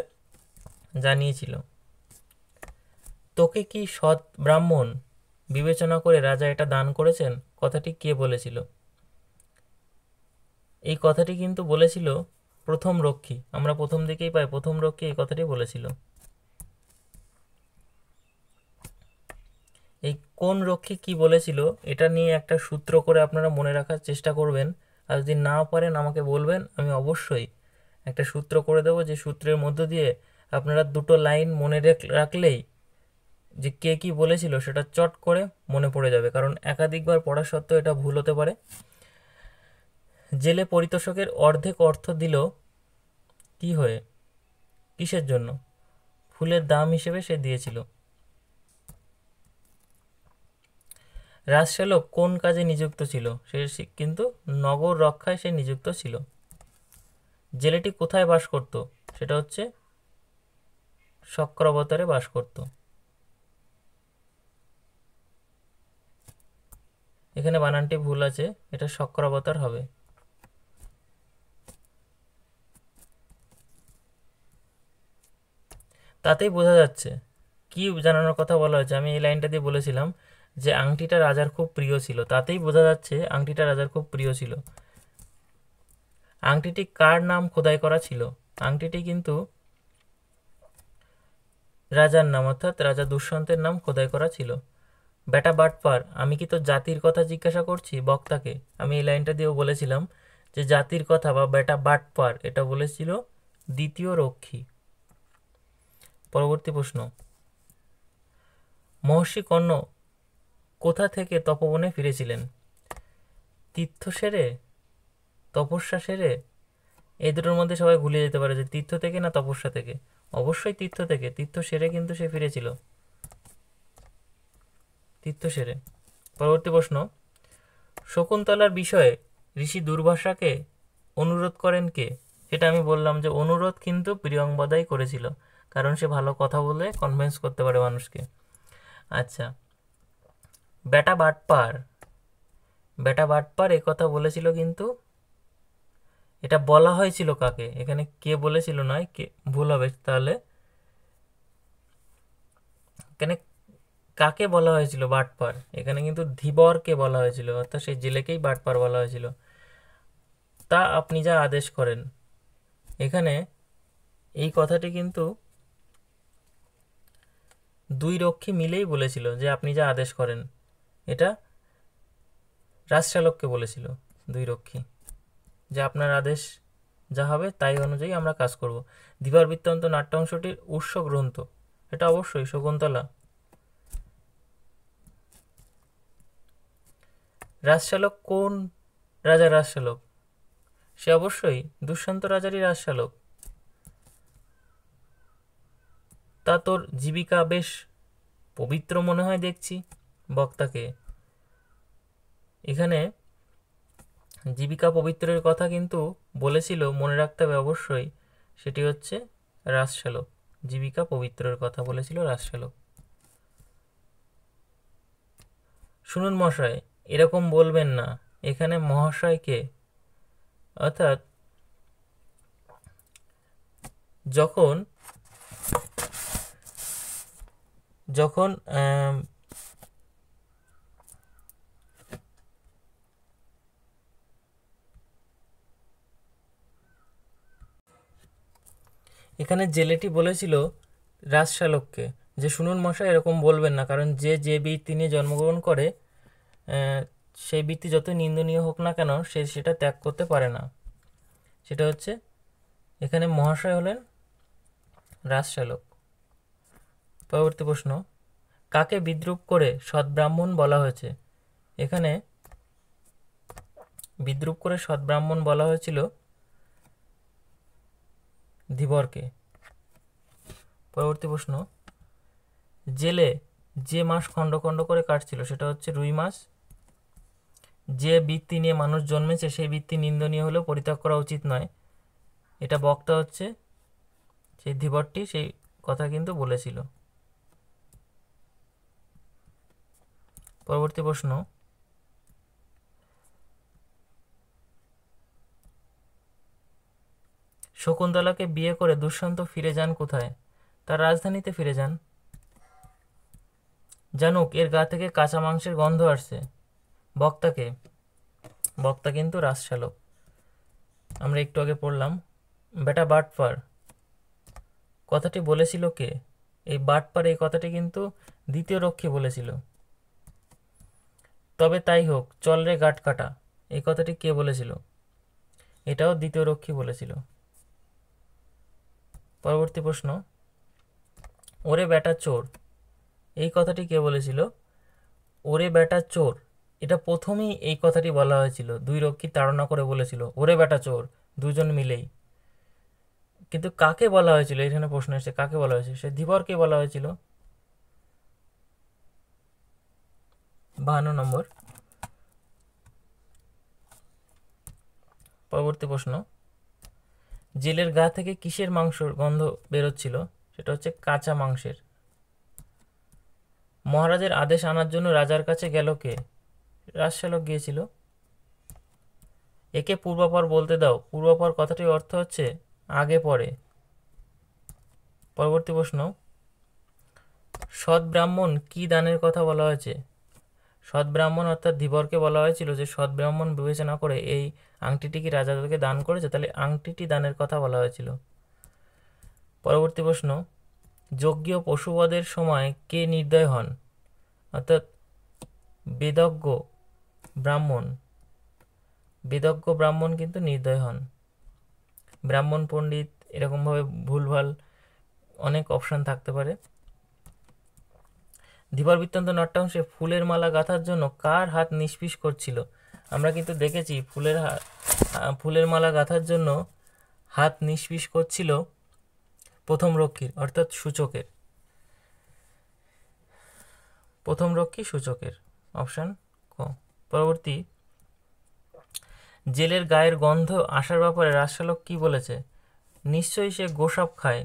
জানিয়েছিল। তোকে কি সৎ ব্রাহ্মণ বিবেচনা করে রাজা এটা দান করেছেন, কথাটি কে বলেছিল? এই কথাটি কিন্তু বলেছিল প্রথম রক্ষী। আমরা প্রথম দিকেই পাই, প্রথম রক্ষী এই কথাটি বলেছিল। এই কোন রক্ষী কি বলেছিল এটা নিয়ে একটা সূত্র করে আপনারা মনে রাখার চেষ্টা করবেন, আর যদি না পারেন আমাকে বলবেন, আমি অবশ্যই একটা সূত্র করে দেবো, যে সূত্রের মধ্য দিয়ে আপনারা দুটো লাইন মনে রাখলেই যে কে কি বলেছিল সেটা চট করে মনে পড়ে যাবে, কারণ একাধিকবার পড়া সত্ত্বেও এটা ভুল হতে পারে। জেলে পরিতোষকের অর্ধেক অর্থ দিল কি হয়ে, কিসের জন্য? ফুলের দাম হিসেবে সে দিয়েছিল। রাজশেলক কোন কাজে নিযুক্ত ছিল? সে কিন্তু নগর রক্ষায় সে নিযুক্ত ছিল। জেলেটি কোথায় বাস করত? সেটা হচ্ছে শক্রাবতারে বাস করত। এখানে বানানটি ভুল আছে, এটা শক্রাবতার হবে। তাতেই বোঝা যাচ্ছে কি জানানোর কথা বলা হয়েছে। আমি এই লাইনটা দিয়ে বলেছিলাম যে আংটিটা রাজার খুব প্রিয় ছিল, তাতেই বোঝা যাচ্ছে আংটিটা রাজার খুব প্রিয় ছিল। আংটিটি কার নাম খোদাই করা ছিল? আংটিটি কিন্তু রাজার নাম, অর্থাৎ রাজা দুষ্যন্তের নাম খোদাই করা ছিল। বেটা বাটপার, আমি কি তোর জাতির কথা জিজ্ঞাসা করছি বক্তাকে? আমি এই লাইনটা দিয়েও বলেছিলাম যে জাতির কথা বা বেটা বাটপার এটা বলেছিল দ্বিতীয় রক্ষী। পরবর্তী প্রশ্ন, মহর্ষি কর্ণ কোথা থেকে তপবনে ফিরেছিলেন? তীর্থ সেরে, তপস্যা সেরে? এই দুটোর মধ্যে সবাই ভুলে যেতে পারে যে তীর্থ থেকে না তপস্যা থেকে। অবশ্যই তীর্থ থেকে, তীর্থ সেরে কিন্তু সে ফিরেছিল, তীর্থ সেরে। পরবর্তী প্রশ্ন, শকুন্তলার বিষয়ে ঋষি দুর্বাসাকে অনুরোধ করেন কে? সেটা আমি বললাম যে অনুরোধ কিন্তু প্রিয়ংবদাই করেছিল, কারণ সে ভালো কথা বলে কনভিন্স করতে পারে মানুষকে। আচ্ছা, বেটা বাটপার, বেটা বাটপার এ কথা বলেছিল, কিন্তু এটা বলা হয়েছিল কাকে? এখানে কে বলেছিল নয়, কে ভুল হবে তাহলে। এখানে কাকে বলা হয়েছিল বাটপার? এখানে কিন্তু ধীবরকে বলা হয়েছিল, অর্থাৎ সেই জেলেকেই বাটপার বলা হয়েছিল। তা আপনি যা আদেশ করেন, এখানে এই কথাটি কিন্তু দুই রক্ষী মিলেই বলেছিল যে আপনি যা আদেশ করেন, এটা রাজশালককে বলেছিল দুই রক্ষী, যে আপনার আদেশ যা হবে তাই অনুযায়ী আমরা কাজ করব। দিবার বৃত্তান্ত নাট্যাংশটির উৎস গ্রন্থ, এটা অবশ্যই শকুন্তলা। রাজশালক কোন রাজার রাজশালক? সে অবশ্যই দুষ্যন্ত রাজারই রাজশালক। তা তোর জীবিকা বেশ পবিত্র মনে হয় দেখছি বক্তাকে। এখানে জীবিকা পবিত্রের কথা কিন্তু বলেছিল, মনে রাখতে হবে অবশ্যই, সেটি হচ্ছে রাজশালক। জীবিকা পবিত্রের কথা বলেছিল রাজশালক। শুনুন মশাই, এরকম বলবেন না, এখানে মহাশয়কে, অর্থাৎ যখন যখন এখানে জেলেটি বলেছিল রাজশালককে যে শুনুন মশাই এরকম বলবেন না, কারণ যে যে বৃত্তি নিয়ে জন্মগ্রহণ করে সেই বৃত্তি যত নিন্দনীয় হোক না কেন সে সেটা ত্যাগ করতে পারে না। সেটা হচ্ছে এখানে মহাশয় হলেন রাজশালক। পরবর্তী প্রশ্ন, কাকে বিদ্রূপ করে সৎব্রাহ্মণ বলা হয়েছে? এখানে বিদ্রূপ করে সৎব্রাহ্মণ বলা হয়েছিল ধীবরকে। পরবর্তী প্রশ্ন, জেলে যে মাস খণ্ড খণ্ড করে কাটছিল সেটা হচ্ছে রুই মাস। যে বৃত্তি নিয়ে মানুষ জন্মেছে সেই বৃত্তি নিন্দনীয় হলেও পরিত্যাগ করা উচিত নয়, এটা বক্তা হচ্ছে সেই ধীবরটি সেই কথা কিন্তু বলেছিল। পরবর্তী প্রশ্ন, শকুন্তলাকে বিয়ে করে দুষ্যন্ত ফিরে যান কোথায়? তার রাজধানীতে ফিরে যান। জানুক, এর গা থেকে কাঁচা মাংসের গন্ধ আসছে। বক্তাকে, বক্তা কিন্তু রাজশালক, আমরা একটু আগে পড়লাম। বেটা বাটপার কথাটি বলেছিল কে? এই বাটপার এই কথাটি কিন্তু দ্বিতীয় রক্ষী বলেছিল। তবে তাই হোক, চল রে গাট কাটা, এই কথাটি কে বলেছিল? এটাও দ্বিতীয় রক্ষী বলেছিল। পরবর্তী প্রশ্ন, ওরে বেটা চোর, এই কথাটি কে বলেছিল? ওরে বেটা চোর, এটা প্রথমেই এই কথাটি বলা হয়েছিল, দুই রক্ষী তাড়না করে বলেছিল ওরে বেটা চোর, দুজন মিলেই। কিন্তু কাকে বলা হয়েছিল? এখানে প্রশ্ন এসেছে কাকে বলা হয়েছে? সে ধীবরকে বলা হয়েছিল। 52 নম্বর। পরবর্তী প্রশ্ন, জেলের গা থেকে কিসের মাংসর গন্ধ বেরোচ্ছিল? সেটা হচ্ছে কাঁচা মাংসের। মহারাজের আদেশ আনার জন্য রাজার কাছে গেল কে? রাজশালক গিয়েছিল। একে পূর্বাপর বলতে দাও, পূর্বাপর কথাটির অর্থ হচ্ছে আগে পরে। পরবর্তী প্রশ্ন, সৎ ব্রাহ্মণ কি দানের কথা বলা হয়েছে? সৎ ব্রাহ্মণ অর্থাৎ ধীবরকে বলা হয়েছিল যে সৎ ব্রাহ্মণ বিবেচনা করে এই আংটিটি কি রাজাদেরকে দান করেছে, তাহলে আংটিটি দানের কথা বলা হয়েছিল। পরবর্তী প্রশ্ন, যজ্ঞীয় পশুবধের সময় কে নির্দয় হন? অর্থাৎ বেদজ্ঞ ব্রাহ্মণ, বেদজ্ঞ ব্রাহ্মণ কিন্তু নির্দয় হন। ব্রাহ্মণ পণ্ডিত এরকমভাবে ভুলভাল অনেক অপশান থাকতে পারে। ধীবর বৃত্তান্ত নাট্যাংশে ফুলের মালা গাঁথার জন্য কার হাত নিষ্পিস করছিল? আমরা কিন্তু দেখেছি ফুলের মালা গাঁথার জন্য হাত নিষ্পিস করছিল প্রথম রক্ষীর, অর্থাৎ সূচকের। প্রথম রক্ষী সূচকের, অপশান ক। পরবর্তী, জেলের গায়ের গন্ধ আসার ব্যাপারে রাজশালক কি বলেছে? নিশ্চয়ই সে গোসাপ খায়।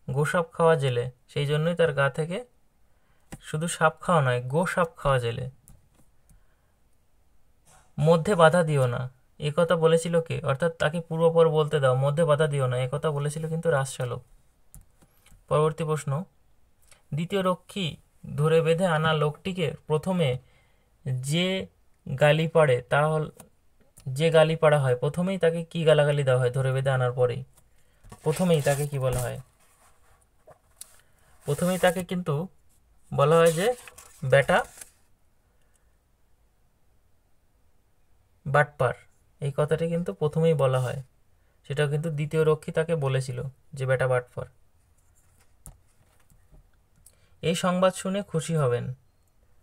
গোসাপ খাওয়া জেলে, সেই জন্যই তার গা থেকে শুধু সাপ খাওয়া নয়, গোসাপ খাওয়া জেলে। মধ্যে বাধা দিও না, এ কথা বলেছিল কে? অর্থাৎ তাকে পূর্বপর বলতে দাও, মধ্যে বাধা দিও না, এ কথা বলেছিল কিন্তু রাজশালক। পরবর্তী প্রশ্ন, দ্বিতীয় রক্ষী ধরে বেঁধে আনা লোকটিকে প্রথমে যে গালি পাড়ে যে গালি পাড়া হয়, প্রথমেই তাকে কি গালাগালি দেওয়া হয়? ধরে বেঁধে আনার পরেই প্রথমেই তাকে কি বলা হয়? প্রথমেই তাকে কিন্তু বলা হয় যে বেটা বাটপার, এই কথাটি কিন্তু প্রথমেই বলা হয়। সেটাও কিন্তু দ্বিতীয় রক্ষী তাকে বলেছিল যে বেটা বাটপার। এই সংবাদ শুনে খুশি হবেন।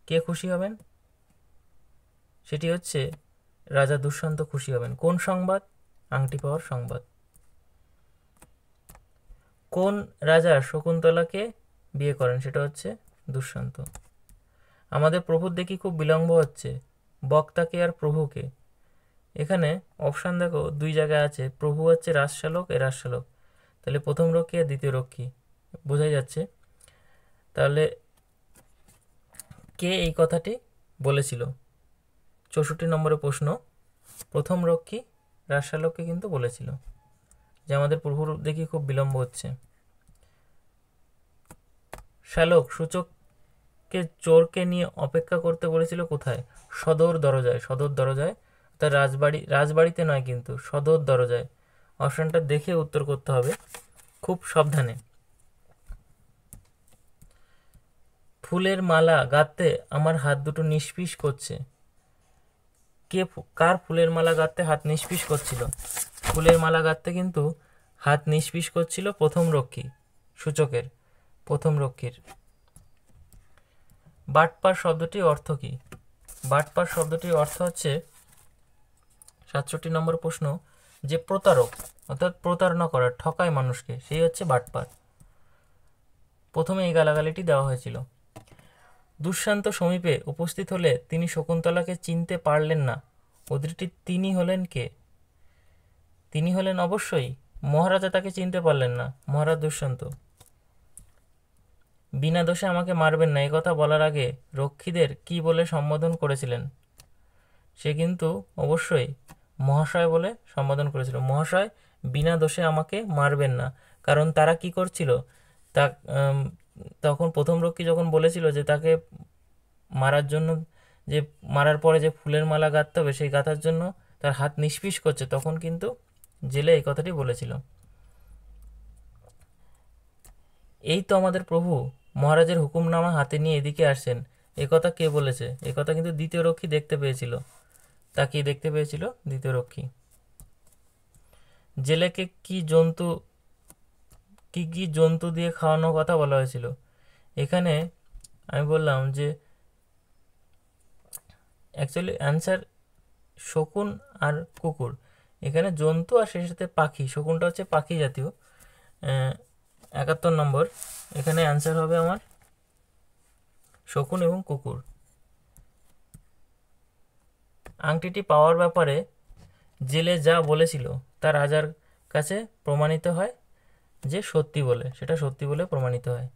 কে খুশি হবেন? সেটি হচ্ছে রাজা দুষ্যন্ত খুশি হবেন। কোন সংবাদ? আংটি পাওয়ার সংবাদ। কোন রাজা শকুন্তলাকে বিয়ে করেন? সেটা হচ্ছে দুষ্যন্ত। আমাদের প্রভুর দেখি খুব বিলম্ব হচ্ছে, বক্তাকে আর প্রভুকে? এখানে অপশান দেখো, দুই জায়গায় আছে, প্রভু হচ্ছে রাজশালক, এ রাজশালক, তাহলে প্রথম রক্ষী আর দ্বিতীয় রক্ষী বোঝাই যাচ্ছে। তাহলে কে এই কথাটি বলেছিল? 64 নম্বরের প্রশ্ন, প্রথম রক্ষী রাজশালককে কিন্তু বলেছিল যে আমাদের প্রভুর দেখি খুব বিলম্ব হচ্ছে। শালক সূচককে চোরকে নিয়ে অপেক্ষা করতে বলেছিল কোথায়? সদর দরজায়। সদর দরজায়, তার রাজবাড়িতে নয় কিন্তু সদর দরজায়। অপশানটা দেখে উত্তর করতে হবে খুব সাবধানে। ফুলের মালা গাঁথতে আমার হাত দুটো নিষ্পিস করছে। কার ফুলের মালা গাঁথতে হাত নিষ্পিস করছিল? ফুলের মালা গাঁথতে কিন্তু হাত নিষ্পিস করছিল প্রথম রক্ষী সূচকের, প্রথম রক্ষীর। বাটপার শব্দটির অর্থ কি? বাটপার শব্দটির অর্থ হচ্ছে, 67 নম্বর প্রশ্ন, যে প্রতারক, অর্থাৎ প্রতারণা করা, ঠকায় মানুষকে, সেই হচ্ছে বাটপার। প্রথমে এই গালাগালিটি দেওয়া হয়েছিল। দুষ্যন্ত সমীপে উপস্থিত হলে তিনি শকুন্তলাকে চিনতে পারলেন না, উদ্ধৃতি তিনি হলেন কে? তিনি হলেন অবশ্যই মহারাজা, তাকে চিনতে পারলেন না, মহারাজ দুষ্যন্ত। বিনা দোষে আমাকে মারবেন না এই কথা বলার আগে রক্ষীদের কি বলে সম্বোধন করেছিলেন? সে কিন্তু অবশ্যই মহাশয় বলে সম্বোধন করেছিল। মহাশয়, বিনা দোষে আমাকে মারবেন না। কারণ তারা কি করছিল, তা তখন প্রথম রক্ষী যখন বলেছিল যে তাকে মারার জন্য, যে মারার পরে যে ফুলের মালা গাঁথতে হবে সেই গাঁথার জন্য তার হাত নিষ্পিস করছে, তখন কিন্তু জেলে এই কথাটি বলেছিল। এই তো আমাদের প্রভু মহারাজের হুকুমনামা হাতে নিয়ে এদিকে আসছেন, এ কথা কে বলেছে? এ কথা কিন্তু দ্বিতীয় রক্ষী দেখতে পেয়েছিল। তাকিয়ে দেখতে পেয়েছিল দ্বিতীয় রক্ষী। জেলেকে কি কি জন্তু দিয়ে খাওয়ানোর কথা বলা হয়েছিল? এখানে আমি বললাম যে অ্যাকচুয়ালি অ্যান্সার শকুন আর কুকুর। এখানে জন্তু আর সেই সাথে পাখি, শকুনটা হচ্ছে পাখি জাতীয়। 71 নম্বর, এখানে অ্যান্সার হবে আমার শকুন এবং কুকুর। আংটিটি পাওয়ার ব্যাপারে জেলে যা বলেছিল তা রাজার কাছে প্রমাণিত হয় যে সত্যি বলে, সেটা সত্যি বলে প্রমাণিত হয়।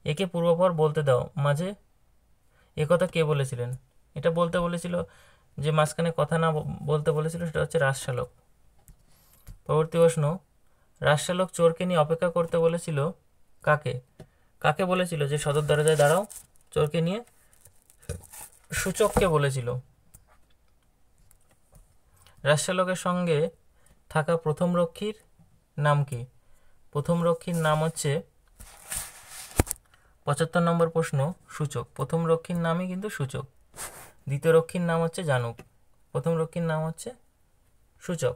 একে পূর্বপর বলতে দাও, মাঝে একথা কে বলেছিলেন? এটা বলতে বলেছিল, যে মাঝখানে কথা না বলতে বলেছিল, সেটা হচ্ছে রাজশালক। পরবর্তী প্রশ্ন, রাজশালক চোরকে নিয়ে অপেক্ষা করতে বলেছিল কাকে? কাকে বলেছিল যে সদর দরজায় দাঁড়াও চোরকে নিয়ে? সূচককে বলেছিল। রাজশালকের সঙ্গে থাকা প্রথম রক্ষীর নাম কি? প্রথম রক্ষীর নাম হচ্ছে 75 নম্বর প্রশ্ন, সূচক। প্রথম রক্ষীর নামই কিন্তু সূচক। দ্বিতীয় রক্ষীর নাম হচ্ছে জানুক, প্রথম রক্ষীর নাম হচ্ছে সূচক।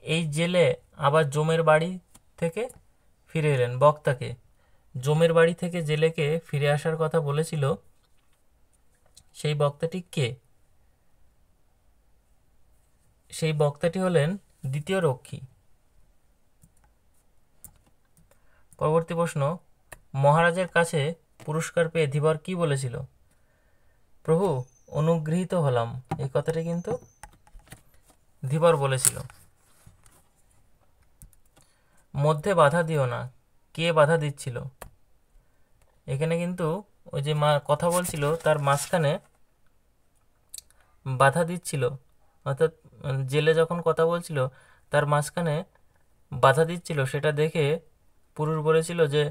এই জেলে আবার জমের বাড়ি থেকে ফিরে এলেন। বক্তাকে জমের বাড়ি থেকে জেলেকে ফিরে আসার কথা বলেছিল, সেই বক্তাটি কে? সেই বক্তাটি হলেন দ্বিতীয় রক্ষী। পরবর্তী প্রশ্ন, মহারাজের কাছে পুরস্কার পেয়ে ধীবর কি বলেছিল? প্রভু, অনুগৃহীত হলাম, এই কথাটি কিন্তু ধীবর বলেছিল। মধ্যে বাধা দিও না, কে বাধা দিচ্ছিল? এখানে কিন্তু ওই যে কথা বলছিল তার মাঝখানে বাধা দিচ্ছিল, অর্থাৎ জেলে যখন কথা বলছিল তার মাঝখানে বাধা দিচ্ছিল, সেটা দেখে পুরুষ বলেছিল যে,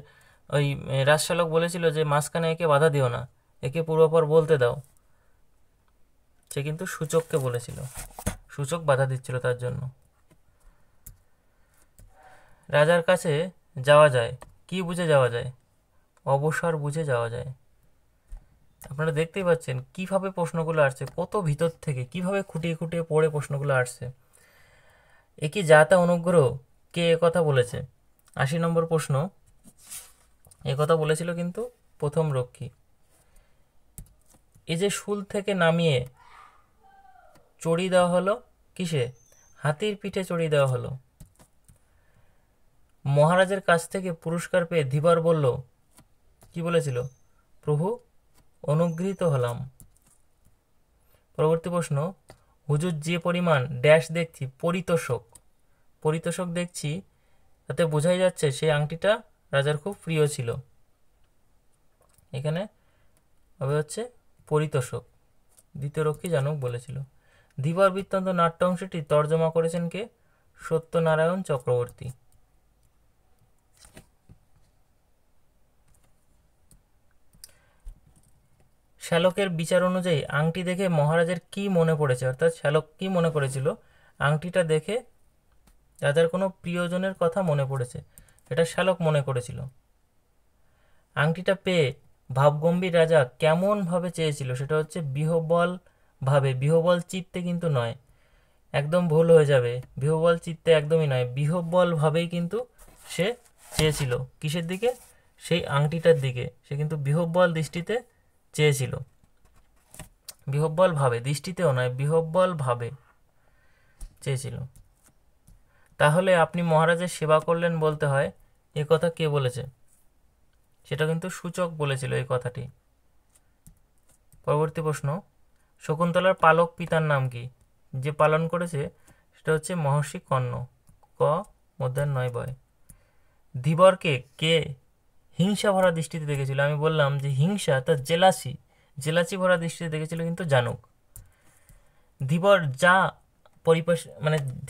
ওই রাজশালক বলেছিল যে মাঝখানে একে বাধা দিও না, একে পূর্বপর বলতে দাও। সে কিন্তু সূচককে বলেছিল, সূচক বাধা দিচ্ছিল তার জন্য। রাজার কাছে যাওয়া যায়, কি বুঝে যাওয়া যায়? অবসর বুঝে যাওয়া যায়। আপনারা দেখতেই পাচ্ছেন কিভাবে প্রশ্নগুলো আসছে, কত ভিতর থেকে কিভাবে খুঁটিয়ে খুঁটিয়ে পড়ে প্রশ্নগুলো আসছে। একই যাতা অনুগ্রহ, কে কথা বলেছে? 80 নম্বর প্রশ্ন, কথা বলেছিল কিন্তু প্রথম রক্ষী। এই যে শুল থেকে নামিয়ে চড়িয়ে দেওয়া হলো কিসে? হাতির পিঠে চড়িয়ে দেওয়া হলো। মহারাজের কাছ থেকে পুরস্কার পেয়ে ধীবর বলল, কি বলেছিল? প্রভু, অনুগৃহীত হলাম। পরবর্তী প্রশ্ন, হুজুর যে পরিমাণ ড্যাশ দেখছি, পরিতোষক, পরিতোষক দেখছি, তাতে বোঝাই যাচ্ছে সেই আংটিটা রাজার খুব প্রিয় ছিল। এখানে হবে হচ্ছে পরিতোষক, দ্বিতীয় রক্ষী জানুক বলেছিল। ধীবর বৃত্তান্ত নাট্য অংশটি তর্জমা করেছেন কে? সত্যনারায়ণ চক্রবর্তী। শ্যালকের বিচার অনুযায়ী আংটি দেখে মহারাজের কি মনে পড়েছে? অর্থাৎ শ্যালক কি মনে করেছিল? আংটিটা দেখে রাজার কোনো প্রিয়জনের কথা মনে পড়েছে, এটা শ্যালক মনে করেছিল। আংটিটা পেয়ে ভাবগম্ভীর রাজা কেমন ভাবে চেয়েছিল? সেটা হচ্ছে বিহ্বল ভাবে, বিহ্বল চিত্তে কিন্তু নয়, একদম ভুল হয়ে যাবে। বিহ্বল চিত্তে একদমই নয়, বিহ্বল ভাবেই কিন্তু সে চেয়েছিল। কিসের দিকে? সেই আংটিটার দিকে সে কিন্তু বিহ্বল দৃষ্টিতে চেয়েছিল। বিহ্বল ভাবে, দৃষ্টিতেও নয়, বিহ্বল ভাবে চেয়েছিল। তাহলে আপনি মহারাজের সেবা করলেন বলতে হয়, এ কথা কে বলেছে? সেটা কিন্তু সূচক বলেছিল এই কথাটি। পরবর্তী প্রশ্ন, শকুন্তলার পালক পিতার নাম কি? যে পালন করেছে সেটা হচ্ছে মহর্ষি কর্ণ। ক মধ্যাহ্ন 9 বয়। ধীবরকে কে হিংসা ভরা দৃষ্টিতে দেখেছিল? আমি বললাম যে হিংসা তার জেলাসি ভরা দৃষ্টিতে দেখেছিল কিন্তু জানুক। ধীবর যা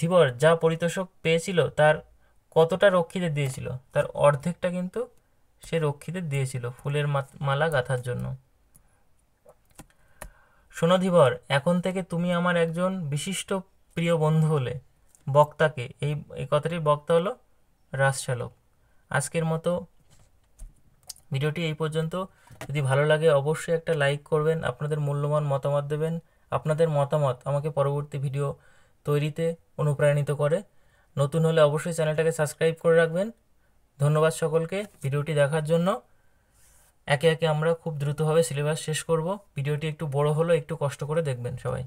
ধীবর যা পরিতোষক পেয়েছিল তার কতটা রক্ষীদের দিয়েছিল? তার অর্ধেকটা কিন্তু সে রক্ষীদের দিয়েছিল ফুলের মালা গাঁথার জন্য। শোনো ধীবর, এখন থেকে তুমি আমার একজন বিশিষ্ট প্রিয় বন্ধু হলে। বক্তাকে, এই কথাটির বক্তা হলো রাজশালক। আজকের মতো ভিডিওটি এই পর্যন্ত। যদি ভালো লাগে অবশ্যই একটা লাইক করবেন, আপনাদের মূল্যবান মতামত দেবেন। আপনাদের মতামত আমাকে পরবর্তী ভিডিও তৈরিতে অনুপ্রাণিত করে। নতুন হলে অবশ্যই চ্যানেলটাকে সাবস্ক্রাইব করে রাখবেন। ধন্যবাদ সকলকে ভিডিওটি দেখার জন্য। একে একে আমরা খুব দ্রুতভাবে সিলেবাস শেষ করব। ভিডিওটি একটু বড় হলো, একটু কষ্ট করে দেখবেন সবাই।